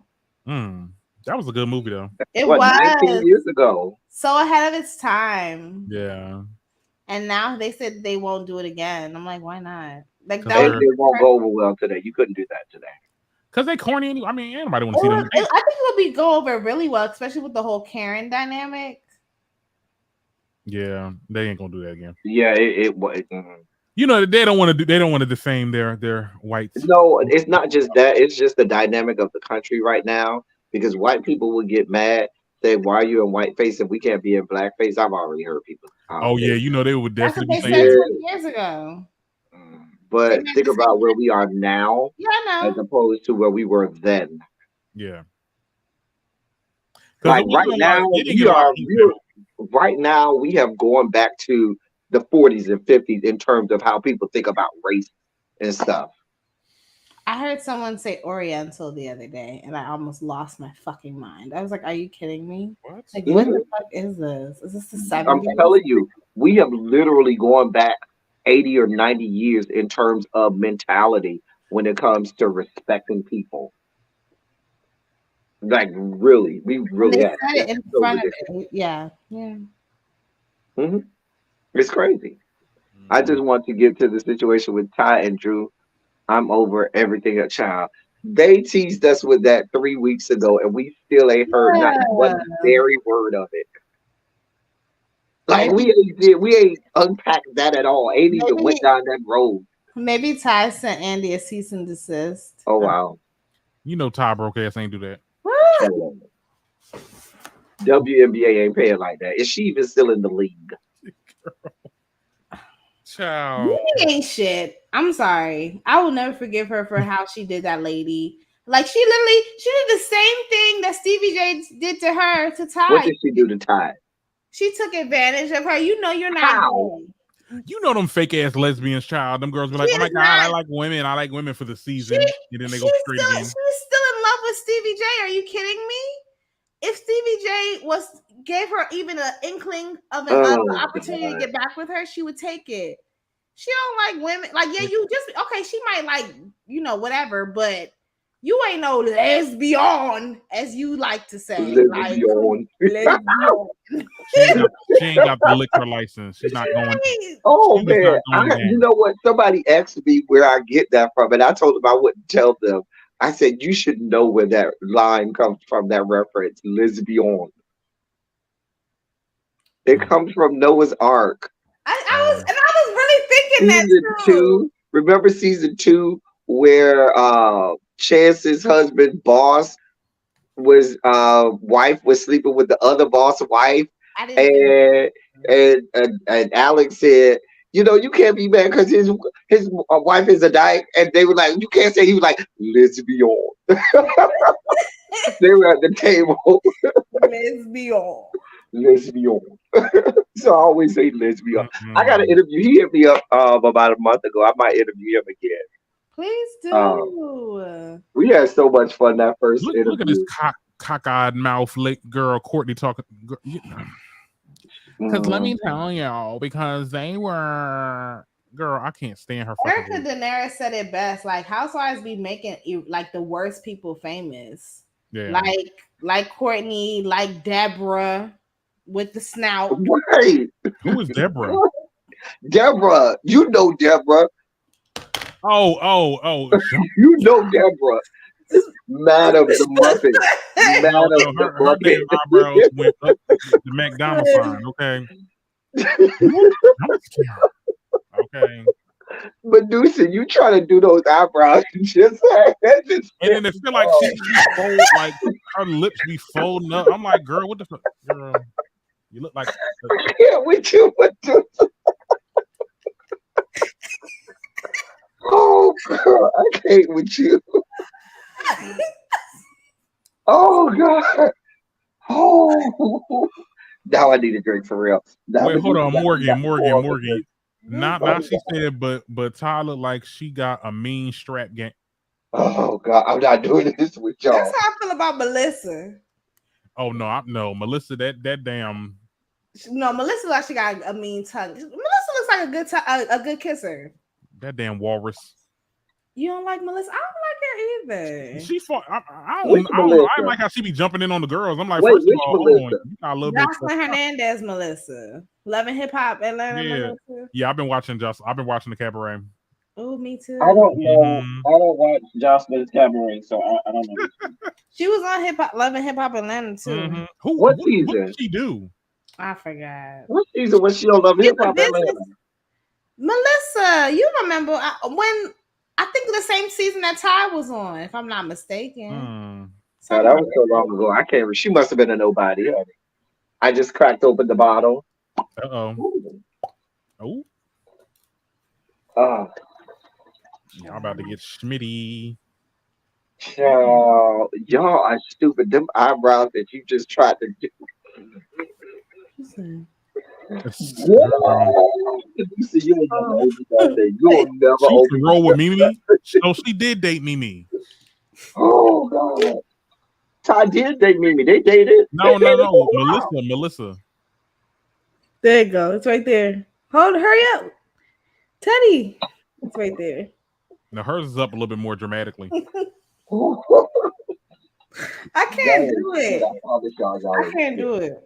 That was a good movie though. It was 19 years ago. So ahead of its time. Yeah. And now they said they won't do it again. I'm like, why not? Like that it won't go over well today. You couldn't do that today. Because they corny anyway. I mean, anybody want to see them. I think it would go over really well, especially with the whole Karen dynamic. Yeah, they ain't gonna do that again. Yeah, it you know, they don't want to defame their whites. No, it's not just that. It's just the dynamic of the country right now. Because white people would get mad, say, "Why are you in whiteface and we can't be in blackface?" I've already heard people. Yeah, you know they would definitely be saying 20 years ago. But think about where we are now, as opposed to where we were then. Yeah. Like right now, we have gone back to the 40s and 50s in terms of how people think about race and stuff. I heard someone say Oriental the other day, and I almost lost my fucking mind. I was like, "Are you kidding me? What? Like, what the fuck is this? Is this the 70s?" I'm telling you, we have literally gone back 80 or 90 years in terms of mentality when it comes to respecting people. Like really, we really have. Said it in front of it. Yeah. It's crazy. I just want to get to the situation with Ty and Drew. I'm over everything a child. They teased us with that 3 weeks ago, and we still ain't heard not one very word of it. Like we ain't unpacked that at all. Ain't even went down that road. Maybe Ty sent Andy a cease and desist. Oh wow. You know Ty broke ass ain't do that. WNBA ain't paying like that. Is she even still in the league? Child. Ain't shit. I'm sorry. I will never forgive her for how she did that lady. Like she did the same thing that Stevie J did to her to Ty. What did she do to Ty? She took advantage of her. You know you're not gay. You know them fake ass lesbians, child. Them girls be like, "Oh my god, I like women. I like women for the season." And then they go straight again. She's still in love with Stevie J. Are you kidding me? If Stevie J gave her even an inkling of an opportunity to get back with her, she would take it. She don't like women. Like, yeah, you just okay. She might like, whatever, but you ain't no lesbian, as you like to say. Lesbian. She ain't got the liquor license. She's not going. Oh man, you know what? Somebody asked me where I get that from, and I told them I wouldn't tell them. I said you should know where that line comes from. That reference, lesbian. It comes from Noah's Ark. I was really thinking season 2. Remember season 2 where Chance's husband boss was wife was sleeping with the other boss wife, and Alex said, you know, you can't be mad because his wife is a dyke, and they were like, you can't say. He was like, lesbian. They were at the table. Lesbian. So I always say lesbian. I got an interview. He hit me up about a month ago. I might interview him again. Please do. We had so much fun that first interview. Look at this cockeyed mouth lick girl Courtney talking. Because let me tell y'all, because they were, girl, I can't stand her. Erica Daenerys said it best. Like, housewives be making like the worst people famous. Yeah. Like Courtney, like Deborah with the snout. Right. Who is Deborah? Deborah. You know Deborah. Oh. You know Deborah. Madam the Muppet. Madam the her damn eyebrows went up the McDonald's sign, okay? Okay. Medusa, you trying to do those eyebrows. And then it feel like she fold, like her lips be folding up. I'm like, girl, what the fuck? Girl, you look like I can't with you, Medusa. Oh, girl, I can't with you. Oh God! Oh, now I need a drink for real. Wait, hold on, Morgan. Now she said, but Ty looked like she got a mean strap game. Oh God, I'm not doing this with y'all. That's how I feel about Melissa. Oh no, Melissa, that damn. No, Melissa like she got a mean tongue. Melissa looks like a good kisser. That damn walrus. You don't like Melissa? I don't like her either. She fought. I don't know. I like how she be jumping in on the girls. I'm like, first of all, you got a little bit. Jocelyn Hernandez, Melissa. Love and Hip Hop Atlanta. Yeah. Melissa. Yeah, I've been watching the Cabaret. Oh, me too. I don't know. I don't watch Jocelyn's Cabaret, so I don't know. She was on Hip Hop, Love and Hip Hop Atlanta too. Mm-hmm. What season? What did she do? I forgot. What season was she on Love and Hip Hop Atlanta? Melissa, you remember when? I think the same season that Ty was on, if I'm not mistaken. Oh, that was so long ago. I can't. She must have been a nobody. I just cracked open the bottle. Oh. Y'all about to get schmitty. Y'all are stupid. Them eyebrows that you just tried to do. You'll never roll with Mimi. No, she did date Mimi. Oh God, Ty did date Mimi. They dated. No. Melissa. There you go. It's right there. Hurry up, Teddy. It's right there. Now hers is up a little bit more dramatically. I can't do it. I can't do it.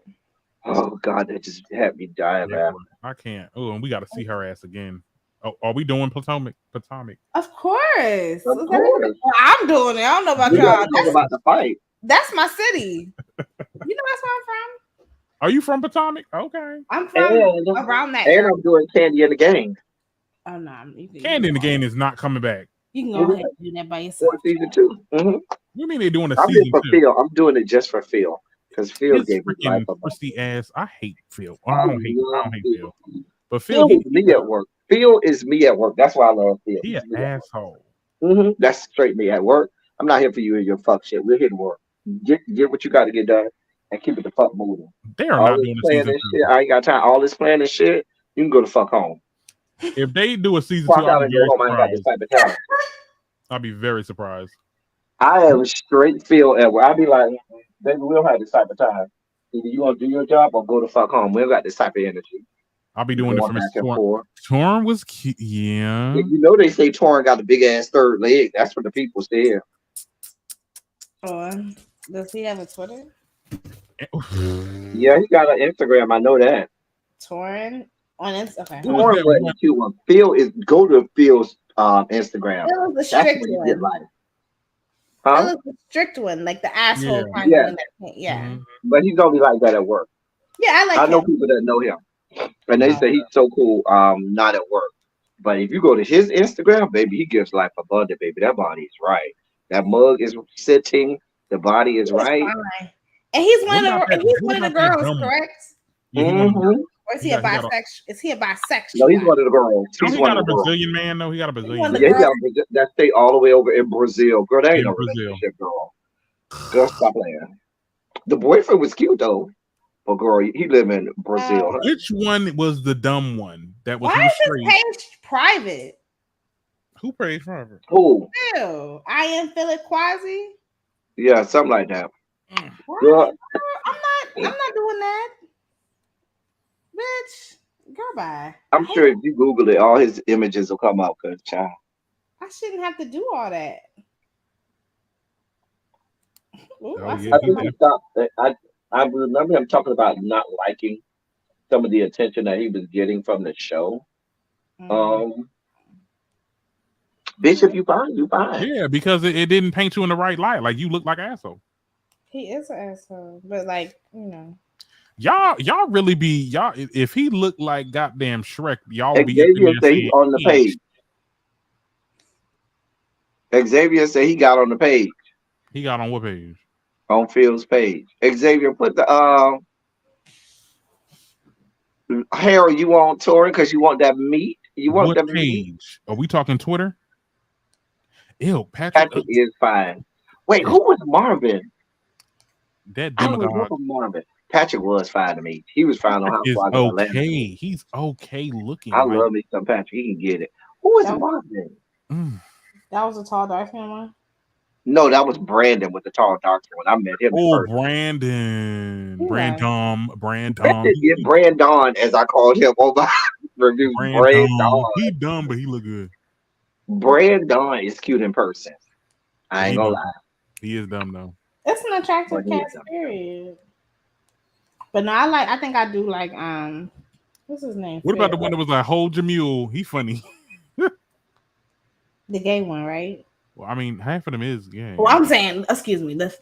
Oh God, that just had me dying, man. I can't. Oh, and we got to see her ass again. Oh, are we doing Potomac? Of course. I'm doing it. I don't know about y'all. Talk about the fight. That's my city. You know that's where I'm from. Are you from Potomac? Okay. I'm from around that. And I'm doing Candy and the Gang. Oh no, Candy and the Gang is not coming back. You can go ahead and do that by yourself. Season 2. Mm-hmm. You mean they're doing a season 2? Phil. I'm doing it just for Phil. Because Phil gave me life. Christy ass. I hate Phil. I don't hate Phil. But Phil is me at work. Phil is me at work. That's why I love Phil. He an asshole. Mm-hmm. That's straight me at work. I'm not here for you and your fuck shit. We're here to work. Get what you got to get done and keep it the fuck moving. They are not doing a season 2. Shit, I ain't got time. All this planning shit, you can go the fuck home. If they do a season 2, I'll be very surprised. I am straight Phil at work. I'll be like, baby, we don't have this type of time. Either you want to do your job or go the fuck home. We don't got this type of energy. I'll be doing it for Mr. Torn. Torn was cute. Yeah. You know they say Torn got a big ass third leg. That's what the people say. Does he have a Twitter? Yeah, he got an Instagram. I know that. Torn on Instagram. Okay. Torn was a cute one. Phil is go to Phil's Instagram. It was the strict one. Like. Huh? It was the strict one, like the asshole kind of one. Yeah. Mm-hmm. But he's gonna be like that at work. Yeah, I know people that know him. And they say he's so cool, not at work. But if you go to his Instagram, baby, he gives life abundant, baby. That body is right. That mug is sitting. The body is right. Fine. And he's one of the girls, dumb correct? Yeah, or is he a bisexual? Is he a bisexual? No, he's one of the girls. He got a Brazilian man, though. He got a Brazilian. Yeah, he got that stay all the way over in Brazil. Girl, that ain't no relationship, girl. Girl, stop playing. The boyfriend was cute though. But girl, he live in Brazil. Which one was the dumb one? That was why is his page private? Who pays private? Who? Ew. I am Philip Quasi. Yeah, something like that. Girl, I'm not doing that. Bitch, girl, bye. I'm sure if you Google it, all his images will come out. Cause child, I shouldn't have to do all that. Ooh, I remember him talking about not liking some of the attention that he was getting from the show. Bitch, if you fine, you fine. Yeah, because it didn't paint you in the right light. Like you look like an asshole. He is an asshole, but like y'all really be y'all. If he looked like goddamn Shrek, y'all be. Xavier say he's on the page. Xavier say he got on the page. He got on what page? On Phil's page. Xavier, put the Harold, you on touring because you want that meat? You want that page? Meat? Are we talking Twitter? Ew, Patrick is fine. Wait, who was Marvin? That demagogue. Marvin. Patrick was fine to me. He was fine on Housewives of Atlanta. He's okay looking. I love me some Patrick. He can get it. Who was Marvin? That was a tall, dark skin one? No, that was Brandon with the tall, dark skin one. I met him. Oh, Brandon. Brandon. Brandon, as I called him over reviews. Brandon. He dumb, but he look good. Brandon is cute in person. I ain't gonna lie. He is dumb though. It's an attractive cast, period. But no, I think I do like what's his name? What about the one that was like hold your mule? He funny. The gay one, right? Well, I mean, half of them is gay. Well, I'm saying, excuse me, the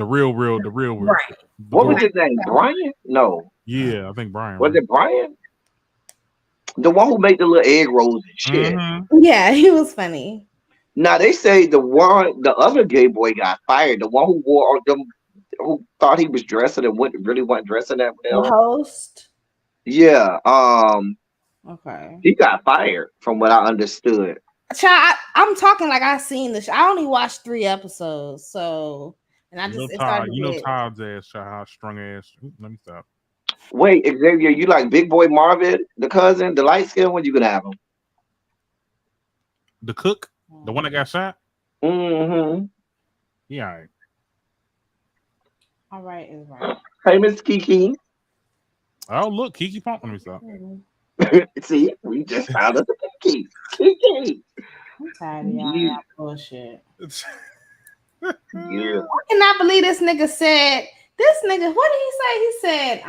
real. Right. What was his name? Brian? No. Yeah, I think Brian. Was it Brian? The one who made the little egg rolls and shit. Yeah, he was funny. Now they say the other gay boy got fired. The one who wore them, who thought he was dressing and really wasn't dressing that well. The host. Yeah. Okay. He got fired, from what I understood. Child, I'm talking like I seen this. I only watched 3 episodes, so and I just Todd's ass, child, strung ass. Let me stop. Wait, Xavier, you like Big Boy Marvin, the cousin, the light skin one? You gonna have him? The cook, the one that got shot. Mm-hmm. Yeah. All right, is right. Hey, Miss Kiki. Oh, look, Kiki Pump. Let me stop. See, we just found out the Kiki. Kiki. I'm tired of y'all bullshit. Yeah. I cannot believe this nigga said. This nigga, what did he say? He said,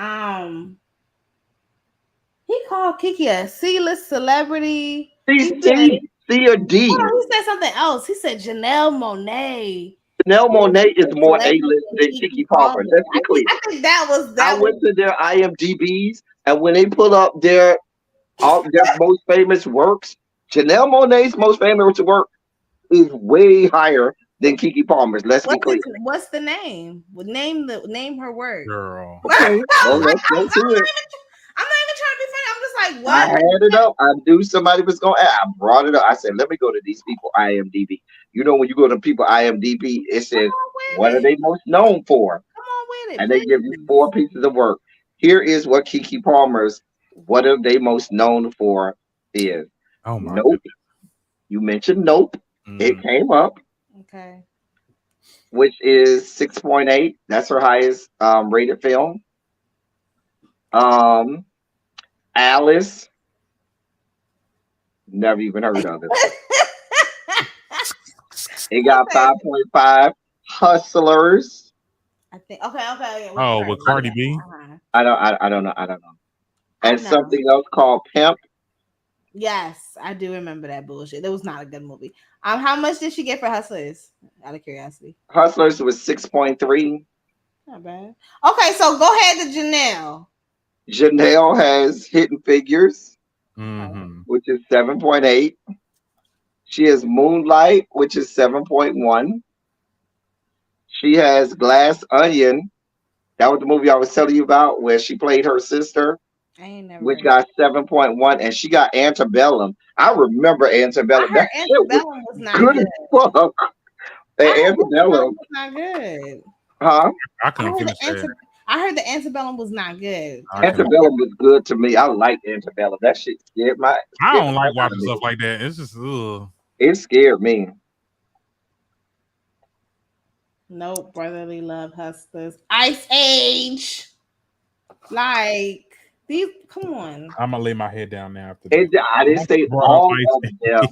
he called Kiki a C-list celebrity. C or D. He said something else. He said Janelle Monáe. Janelle Monáe is more A-list than Kiki Palmer. Let's be clear. I think that was. I went to their IMDb's, and when they pull up their most famous works, Janelle Monáe's most famous work is way higher than Kiki Palmer's. Let's be clear. What's the name? Name her word. Girl. Okay. Well, let's go to it. I'm not even trying to be funny. I'm just like, what? I had it up. I knew somebody was going to ask. I brought it up. I said, let me go to these people IMDb. You know, when you go to people IMDb, it says, what are they most known for? Come on with it. And they give you 4 pieces of work. Here is what Kiki Palmer's, what are they most known for is. Oh, my Nope. Goodness. You mentioned Nope. It came up. Okay. Which is 6.8. That's her highest rated film. Alice. Never even heard of it. It got 5.5. Hustlers. I think. Okay. Oh, with Cardi B. I don't know. And something else called Pimp. Yes, I do remember that bullshit. That was not a good movie. How much did she get for Hustlers? Out of curiosity. Hustlers was 6.3. Not bad. Okay, so go ahead to Janelle. Janelle has Hidden Figures, which is 7.8. She has Moonlight, which is 7.1. She has Glass Onion. That was the movie I was telling you about where she played her sister, I ain't never which heard got 7.1. And she got Antebellum. I remember Antebellum. I heard That shit was Antebellum was not good good. as fuck. I And heard Antebellum, Antebellum was not good. huh? I couldn't finish that. I heard the Antebellum was not good. I couldn't. Antebellum was good to me. I liked Antebellum. That shit scared I don't the like fuck out watching of me. stuff like that. It's just ugh. It scared me. No brotherly love hustlers. Ice Age. Like these, come on. I'm gonna lay my head down now after this. I didn't say Brought up all Ice of them.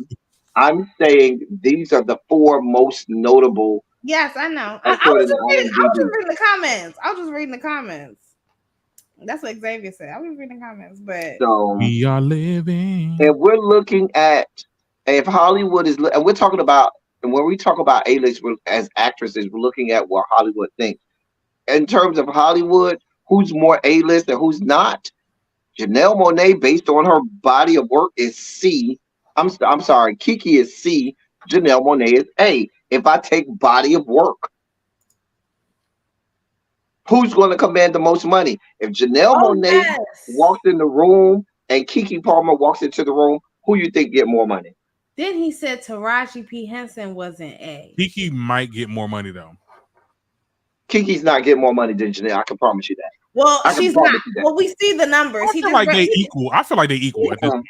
I'm saying these are the 4 most notable. Yes, I know. I was According to just reading IMDb. the comments. I was just reading the comments. That's what Xavier said. I was reading the comments, but So We are living. and we're looking at if Hollywood is, and we're talking about, and when we talk about A-list as actresses, we're looking at what Hollywood thinks. In terms of Hollywood, who's more A-list and who's not? Janelle Monáe, based on her body of work, is C. I'm sorry, Kiki is C. Janelle Monáe is A. If I take body of work, who's going to command the most money? If Janelle Monáe walks in the room and Kiki Palmer walks into the room, who you think get more money? Then he said Taraji P. Henson wasn't A. Kiki might get more money though. Kiki's not getting more money than Janelle. I can promise you that. Well, she's not. Well, we see the numbers. I feel like they equal. I feel like they equal. At this point.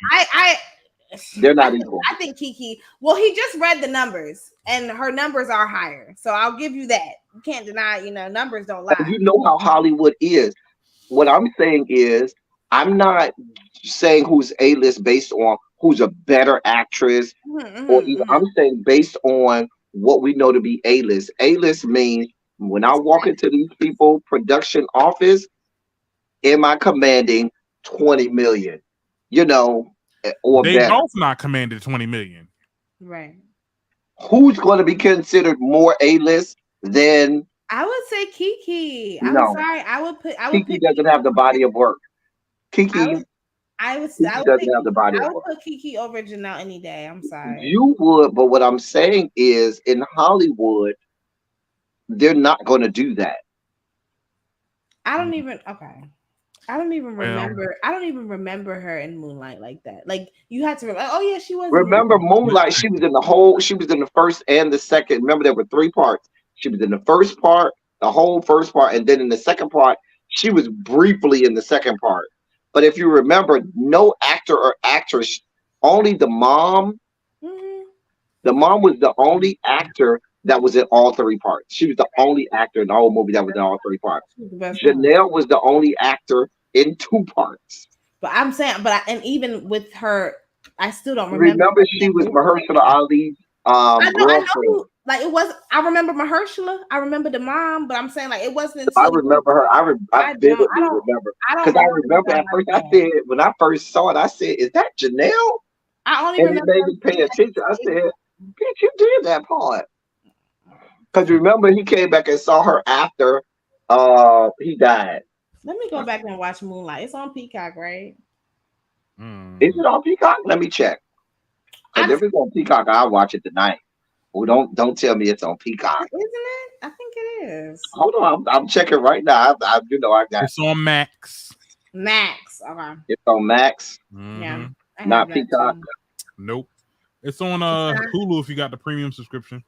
They're not equal. I think Kiki. Well, he just read the numbers, and her numbers are higher. So I'll give you that. You can't deny. Numbers don't lie. You know how Hollywood is. What I'm saying is, I'm not saying who's A-list based on who's a better actress, or either. I'm saying based on what we know to be A-list. A-list means when I walk into these people production office, am I commanding 20 million? Or they better. both not commanded 20 million. Right. Who's going to be considered more A-list than? I would say Kiki. No. I'm sorry. I would Kiki doesn't have the body of work. Kiki doesn't have the body of work. I would put Kiki over Janelle any day. I'm sorry. You would, but what I'm saying is in Hollywood, they're not going to do that. I don't even remember. I don't even remember her in Moonlight like that. Like you had to remember. Oh yeah, she was. Remember Moonlight? She was in the first and the second. Remember there were 3 parts. She was in the first part, the whole first part, and then in the second part, she was briefly in the second part. But if you remember, no actor or actress, only the mom. Mm-hmm. The mom was the only actor that was in all 3 parts. She was the only actor in the whole movie that was in all 3 parts. Janelle was the only actor in 2 parts. But I'm saying, and even with her, I still don't remember. Remember, she was Mahershala Ali's girlfriend. I remember Mahershala. I remember the mom, but I'm saying it wasn't. I remember her. I vividly remember because I remember at first. I said when I first saw it, I said, "Is that Janelle?" I only remember. And it made me pay attention. I said, "Bitch, you did that part." Because remember, he came back and saw her after he died. Let me go back and watch Moonlight. It's on Peacock, right? Is it on Peacock? Let me check. Because if it's on Peacock, I'll watch it tonight. Well, don't tell me it's on Peacock. Isn't it? I think it is. Hold on, I'm checking right now. I got it's on Max. Max, okay. It's on Max. Mm-hmm. Yeah, not Peacock. Nope. It's on Hulu if you got the premium subscription.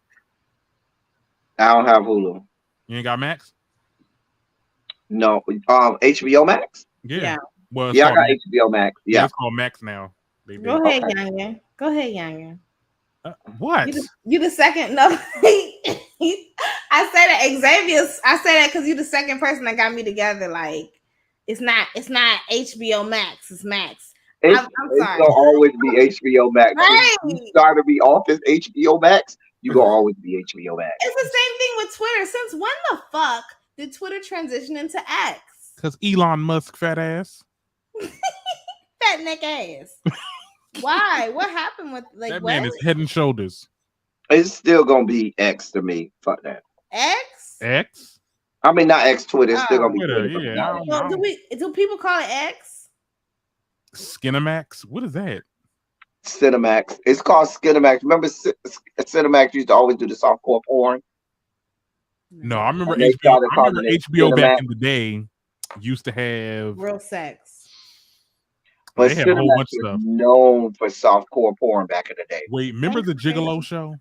I don't have Hulu. You ain't got Max? No. HBO Max? Yeah. Well, I got HBO Max. Yeah, it's called Max now. Go ahead, Yanya. Go ahead, Yanya. What? You the second? No, I say that Xavier's. I say that because you the second person that got me together. Like, it's not HBO Max. It's Max. I'm sorry. It's gonna always be HBO Max. Right. If you start to be off as HBO Max, you gonna always be HBO Max. It's the same thing with Twitter. Since when the fuck did Twitter transition into X? Because Elon Musk, fat ass. Fat neck ass. Why? What happened with that man is Head and Shoulders. It's still gonna be X to me. Fuck that. X? I mean, not X. Twitter. It's still gonna be Twitter. Twitter. Yeah. Do people call it X? Skinamax? What is that? Cinemax. It's called Cinemax. Remember, Cinemax used to always do the softcore porn. No, I remember And they HBO. started I calling remember it HBO back Cinemax. in the day used to have Real sex. But they had a whole Cinemax bunch of was stuff. known for softcore porn back in the day. Wait, remember the Gigolo show?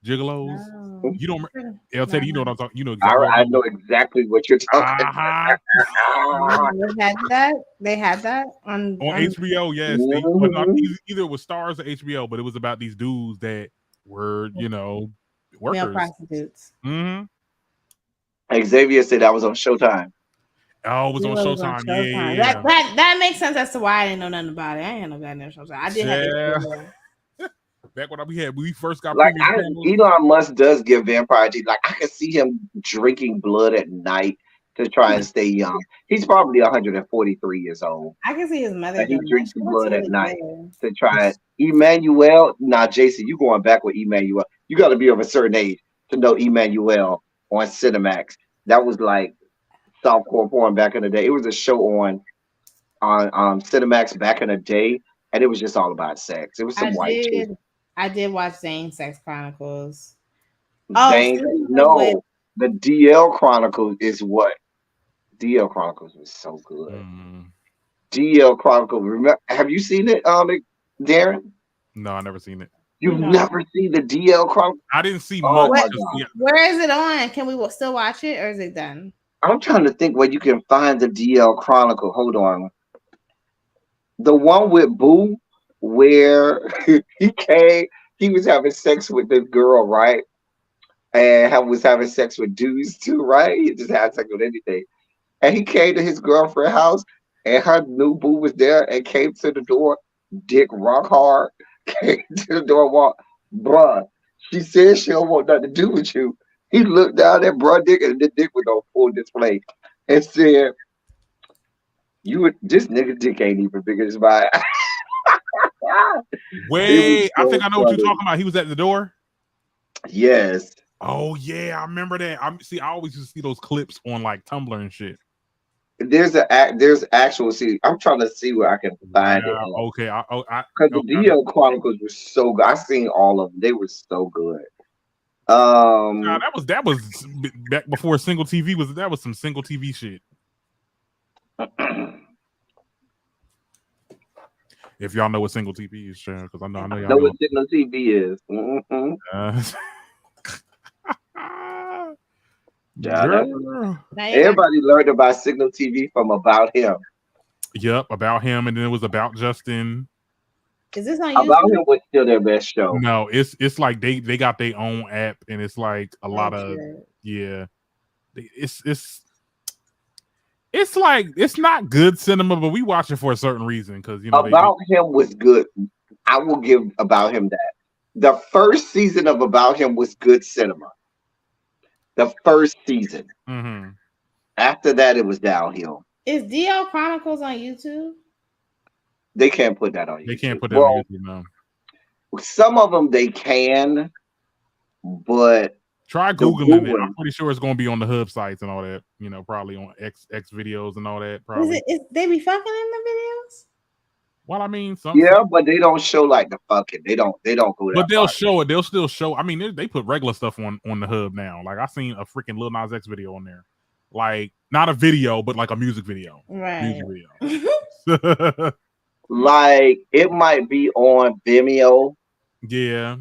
Gigolos? No. You don't remember? No. LT, you know what I'm talking. You know exactly. I know exactly what you're talking Uh-huh. They had that. They had that on HBO. Yes, well, not, either it was Stars or HBO, but it was about these dudes that were, male workers. prostitutes. Mm-hmm. Xavier said that was on Showtime. Oh, it was on Showtime. Yeah. That makes sense as to why I didn't know nothing about it. I ain't had no goddamn Showtime. I did have HBO. Back when we first got like Elon Musk does give vampire teeth. Like I can see him drinking blood at night to try and stay young. He's probably 143 years old. I can see his mother. And he drinks blood really at night to try it. Emmanuel, Jason, you going back with Emmanuel. You got to be of a certain age to know Emmanuel on Cinemax. That was like softcore porn back in the day. It was a show on Cinemax back in the day, and it was just all about sex. It was some white chick. I did watch Zane Sex Chronicles. Zane, the DL Chronicles is what? DL Chronicles was so good. DL Chronicles. Remember? Have you seen it, Darren? No, I never seen it. You've never seen the DL Chronicles? I didn't see much. Where is it on? Can we still watch it, or is it done? I'm trying to think where you can find the DL Chronicle. Hold on. The one with Boo, where he was having sex with this girl, right? And was having sex with dudes too, right? He just had sex with anything. And he came to his girlfriend's house, and her new boo was there and came to the door, dick rock hard, came to the door, walk, bruh. She said she don't want nothing to do with you. He looked down at bruh dick, and the dick was on full display, and said, this nigga dick ain't even big as mine. Wait, I think I know what you're talking about. He was at the door? Yes. Oh yeah, I remember that. I always used to see those clips on like Tumblr and shit. There's actual. See, I'm trying to see where I can find it. Okay, because the DL Chronicles were so good. I seen all of them. They were so good. That was back before single TV was. That was some single TV shit. If y'all know what single TV is, because I know y'all know what single TV is. Everybody learned about Signal TV from About Him. Yep, About Him, and then it was About Justin. Is this on YouTube? About Him was still their best show. No, it's like they got their own app, and it's like a lot of it's like it's not good cinema, but we watch it for a certain reason because About Him was good. I will give About Him that. The first season of About Him was good cinema. The first season. Mm-hmm. After that, it was downhill. Is DL Chronicles on YouTube? They can't put that on YouTube. They can't put that on YouTube, no. Some of them they can, but try Googling it. I'm pretty sure it's going to be on the hub sites and all that. Probably on X videos and all that. Probably. Is they be fucking in the videos? Well, I mean, but they don't show like the fucking. They don't go. But they'll show it. They'll still show. I mean, they put regular stuff on the hub now. Like I seen a freaking Lil Nas X video on there. Like not a video, but like a music video. Right. Music video. Like it might be on Vimeo. Yeah.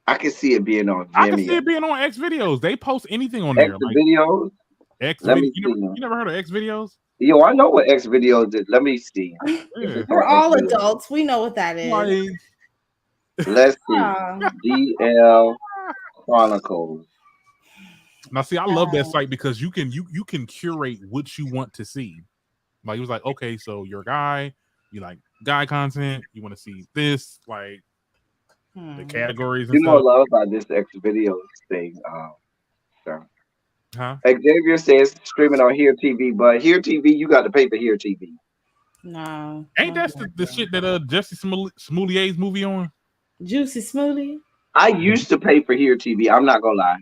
I can see it being on Vimeo. I can see it being on X videos. They post anything on there. Like videos. You never heard of X videos? Yo, I know what X videos is. Let me see. Yeah. We're all adults. We know what that is. Let's see. DL Chronicles. Now, see, I love that site because you can curate what you want to see. Like it was like, okay, so you're a guy, you like guy content, you want to see this, like the categories. And stuff. I love about this X videos thing. Sure. Huh? Xavier says streaming on Here TV, but Here TV, you got to pay for Here TV. No. Ain't that the shit that Jesse Smolier's movie on? Juicy Smoothie? I used to pay for Here TV. I'm not gonna lie.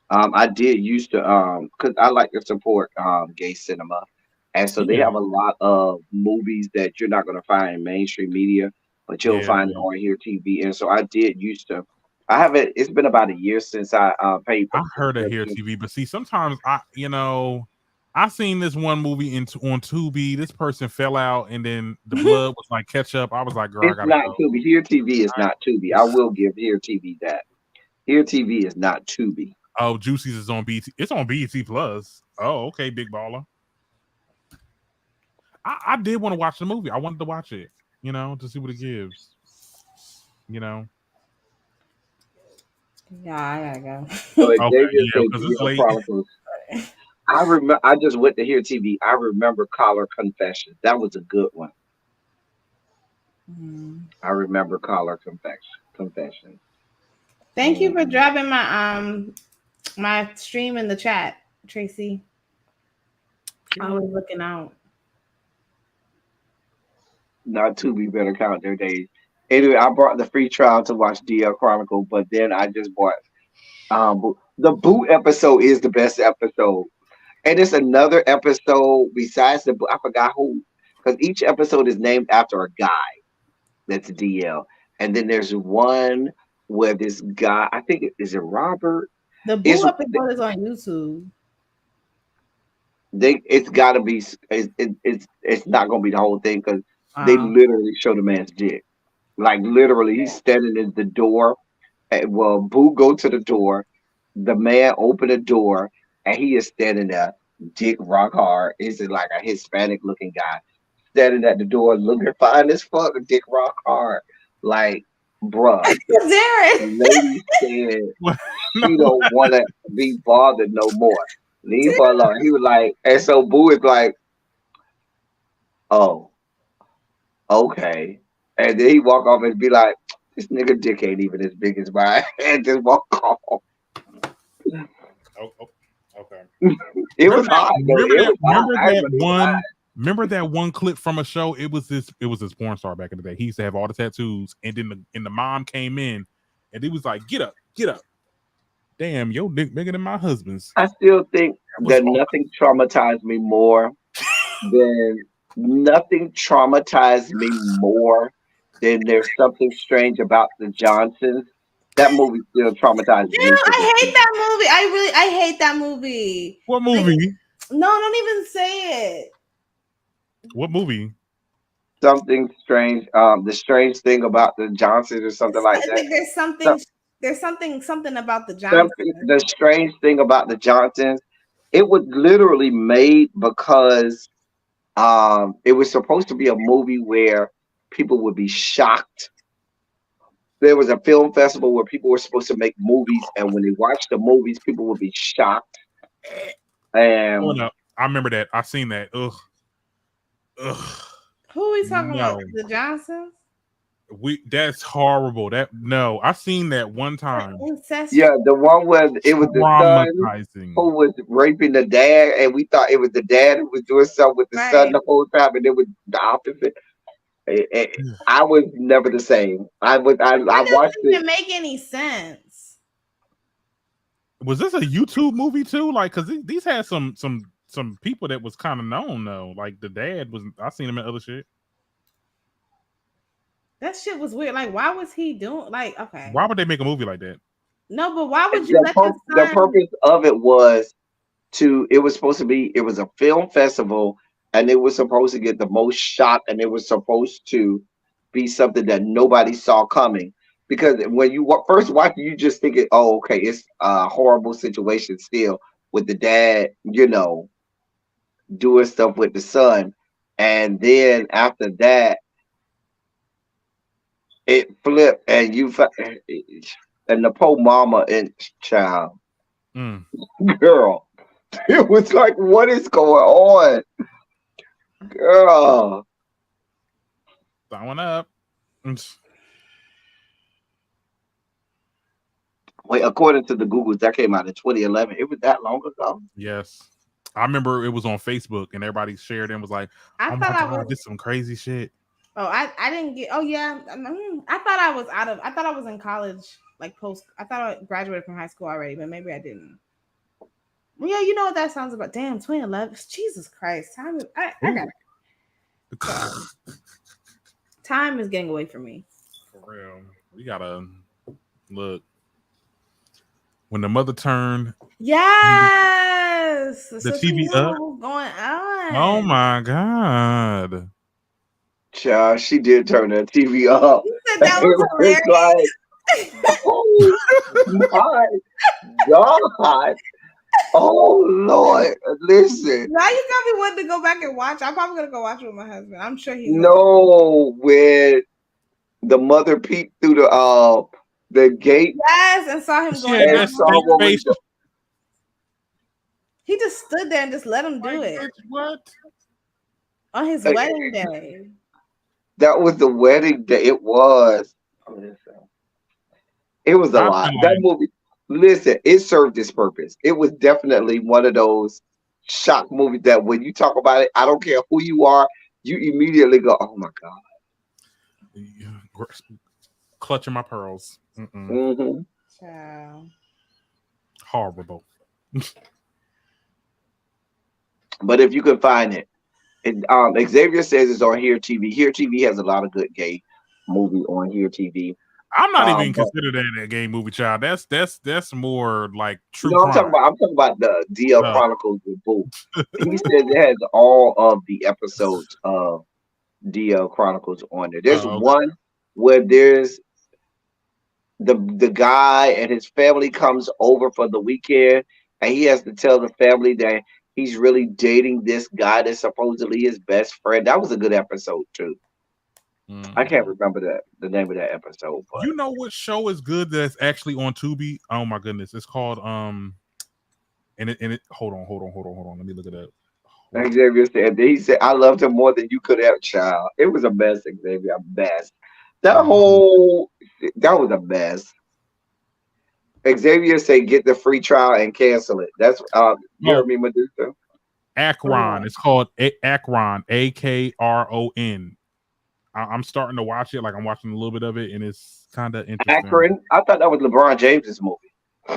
I did used to because I like to support gay cinema. And so they have a lot of movies that you're not gonna find in mainstream media, but you'll find it on Here TV. And so I did used to. I haven't. It's been about a year since I paid for. I heard of Here TV, but see, sometimes I seen this one movie on Tubi. This person fell out, and then the blood was like ketchup. I was like, girl, It's I gotta not go. Tubi. Here TV is not Tubi. I will give Here TV that. Here TV is not Tubi. Oh, Juicy's is on BT. It's on BT Plus. Oh, okay, big baller. I did want to watch the movie. I wanted to watch it, to see what it gives. Yeah, I gotta go. So because it's late. I remember. I just went to Here TV. I remember Collar Confessions. That was a good one. I remember Collar Confessions. Thank you for dropping my stream in the chat, Tracy. I was looking out. Not Tubi better count their days. Anyway, I brought the free trial to watch DL Chronicle, but then I just bought the Boo episode is the best episode. And it's another episode besides the I forgot who, because each episode is named after a guy that's DL. And then there's one where this guy, I think is it Robert? The Boo episode is on YouTube. It's got to be. It's not going to be the whole thing because they literally show the man's dick. Like literally, he's standing in the door. Well, Boo go to the door. The man open the door, and he is standing there, dick rock hard. He's like a Hispanic looking guy standing at the door, looking fine as fuck, dick rock hard. Like, bruh, lady said she don't want to be bothered no more. Leave her alone. He was like, and so Boo is like, oh, okay. And then he walk off and be like, this nigga dick ain't even as big as mine. And just walk off. Okay. It was hot. Remember that one clip from a show? It was this porn star back in the day. He used to have all the tattoos, and then the mom came in, and he was like, "Get up, get up." Damn, your dick bigger than my husband's. I still think that nothing traumatized me more than There's Something Strange About the Johnsons. That movie still traumatized me. I hate that movie. I hate that movie. What movie? No, don't even say it. What movie? Something Strange. The Strange Thing About the Johnsons or something like that. There's something about the Johnsons. The Strange Thing About the Johnsons. It was literally made because it was supposed to be a movie where people would be shocked. There was a film festival where people were supposed to make movies, and when they watched the movies, people would be shocked. And no. I remember that. I seen that. Ugh. Who are we talking about? The Johnsons? That's horrible. I seen that one time. Yeah, the one where it was the son who was raping the dad, and we thought it was the dad who was doing something with the son the whole time, and it was the opposite. I was never the same. I watched it. Didn't make any sense. Was this a YouTube movie too? Like, because these had some people that was kind of known though. Like the dad was. I seen him in other shit. That shit was weird. Like, why was he doing? Like, okay. Why would they make a movie like that? No, but why would you let the purpose of it was it was supposed to be. It was a film festival. And it was supposed to get the most shot, and it was supposed to be something that nobody saw coming. Because when you first watch it, you just think, oh, okay, it's a horrible situation still with the dad, doing stuff with the son. And then after that, it flipped, and and the poor mama and child, girl, it was like, what is going on? Girl, throwing up. Wait, according to the Googles, that came out in 2011. It was that long ago. Yes, I remember it was on Facebook, and everybody shared and was like, "Oh my God, this is some crazy shit." Oh, I didn't get. Oh yeah, I thought I was in college, like post. I thought I graduated from high school already, but maybe I didn't. Yeah, you know what that sounds about. Damn, 2011. Jesus Christ. Time Time is getting away from me. For real. We gotta look. When the mother turned. Yes. The so TV she up. What's going on? Oh my God. Child, she did turn that TV up. You said that was It's like, oh my God. Oh Lord. Listen. Now you got me wanting to go back and watch. I'm probably gonna go watch it with my husband. I'm sure he's no, when the mother peeked through the gate. Yes, and saw him going Yeah, down. that's face. He just stood there and just let him do it. What? On his wedding day. That was the wedding day. It was. It was a lot. That movie. Listen, it served its purpose. It was definitely one of those shock movies that when you talk about it, I don't care who you are, you immediately go, "Oh my God!" Clutching my pearls. Child. Horrible. But if you can find it, Xavier says it's on Here TV. Here TV has a lot of good gay movie on Here TV. I'm not even considered that a gay movie, child. That's more like true. No, I'm talking about the DL Chronicles with Boo. He said it has all of the episodes of DL Chronicles on there. There's one where there's the guy and his family comes over for the weekend, and he has to tell the family that he's really dating this guy that's supposedly his best friend. That was a good episode too. I can't remember the name of that episode. But you know what show is good that's actually on Tubi? Oh my goodness, it's called and it hold on. Let me look it up. Xavier said he said I loved him more than you could have, child. It was a mess, Xavier, a mess. That was a mess. Xavier said get the free trial and cancel it. That's Jeremy Medusa. Akron. It's called Akron. Akron. I'm starting to watch it. Like I'm watching a little bit of it, and it's kind of interesting. Akron. I thought that was LeBron James's movie.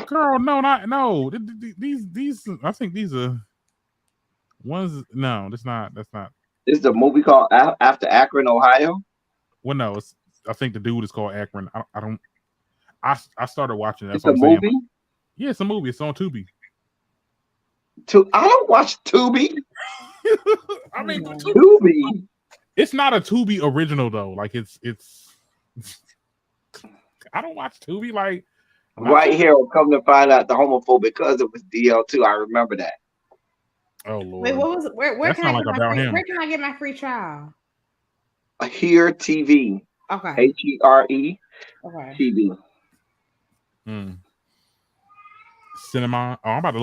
Girl, no. These. I think these are ones. No, that's not. That's not. This is a movie called After Akron, Ohio. Well, no. I think the dude is called Akron. I don't. I started watching it. It's a movie. Yeah, it's a movie. It's on Tubi. I don't watch Tubi. I mean, Tubi. It's not a Tubi original though. Like it's. I don't watch Tubi. Like right here, will come to find out the homophobic cousin was DL2. I remember that. Oh Lord! Wait, what was it? Where can I get my free trial? Here TV. Okay. HERE. Okay. TV. Cinema. Oh, I'm about to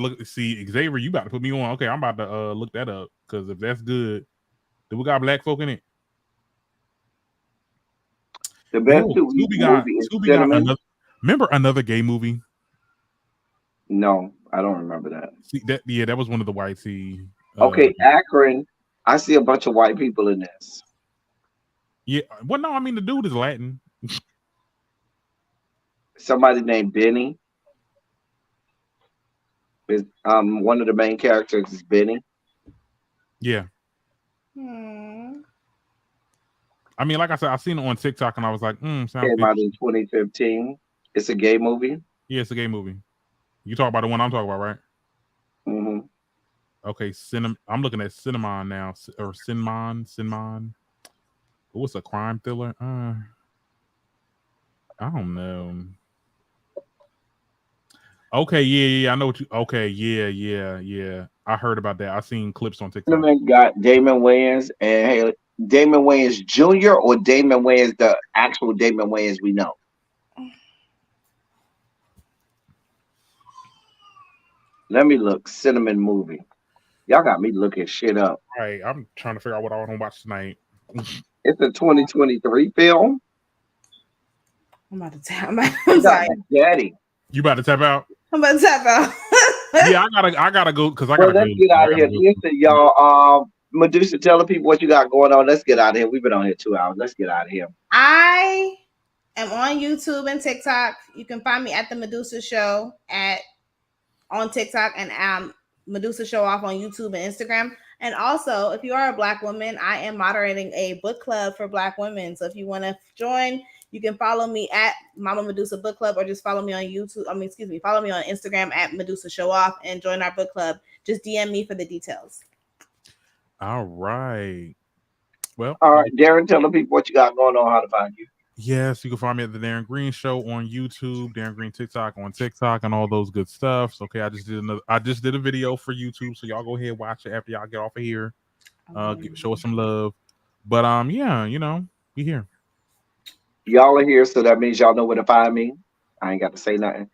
look. See, Xavier, you about to put me on. Okay, I'm about to look that up because if that's good, do we got black folk in it? The best Tubi got another. Remember another gay movie? No, I don't remember that. See, that was one of the whites. Okay, Akron. I see a bunch of white people in this. Yeah, well, no, I mean the dude is Latin. Somebody named Benny. Is one of the main characters is Benny. Yeah. I mean, like I said, I seen it on TikTok and I was like, sounds good. Came out in 2015. It's a gay movie. Yeah, it's a gay movie. You talk about the one I'm talking about, right? Mm-hmm. Okay, I'm looking at Cinnamon now, or Cinnamon. What's a crime thriller? I don't know. Okay, yeah, I know what you. Okay, yeah. I heard about that. I seen clips on TikTok. Cinnamon got Damon Wayans and Damon Wayans Jr. or Damon Wayans, the actual Damon Wayans we know. Let me look. Cinnamon movie. Y'all got me looking shit up. All right, I'm trying to figure out what I want to watch tonight. It's a 2023 film. I'm about to tap out. I'm sorry. Daddy. You about to tap out? I'm about to tap out. Yeah, I gotta go because I gotta let's get out of here. Listen, y'all. Medusa, telling people what you got going on. Let's get out of here. We've been on here 2 hours. Let's get out of here. I am on YouTube and TikTok. You can find me at the Medusa Show on TikTok, and Medusa Show Off on YouTube and Instagram. And also, if you are a Black woman, I am moderating a book club for Black women. So if you want to join, you can follow me at Mama Medusa Book Club, or just follow me on YouTube. Follow me on Instagram at Medusa Show Off and join our book club. Just DM me for the details. All right. Well, all right, Darren, tell the people what you got going on, how to find you. Yes, you can find me at the Darren Green Show on YouTube, Darren Green TikTok on TikTok, and all those good stuff. So, okay, I just did a video for YouTube, so y'all go ahead and watch it after y'all get off of here. Show us some love. But yeah, we here. Y'all are here, so that means y'all know where to find me. I ain't got to say nothing.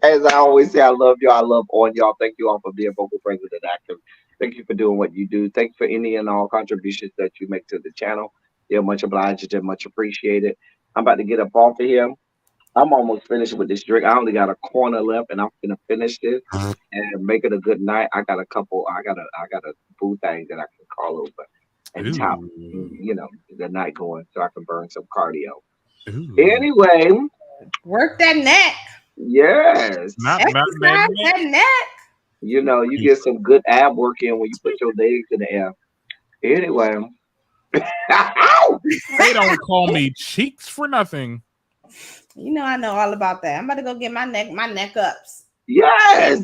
As I always say, I love y'all. I love on y'all. Thank you all for being vocal, present, and active. Thank you for doing what you do. Thank you for any and all contributions that you make to the channel. They're much obliged and much appreciated. I'm about to get up off of here. I'm almost finished with this drink. I only got a corner left, and I'm gonna finish this and make it a good night. I got a boo thing that I can call over and top, the night going, so I can burn some cardio. Ooh. Anyway, work that neck. Yes, not that neck. You get some good ab work in when you put your legs in the air. Anyway, they don't call me cheeks for nothing. I know all about that. I'm about to go get my neck ups. Yes.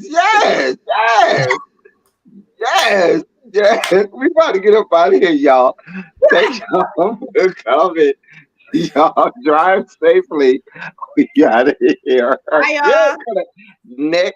We about to get up out of here, y'all. Thank y'all for coming. Y'all drive safely. We got it here. Bye, y'all. Neck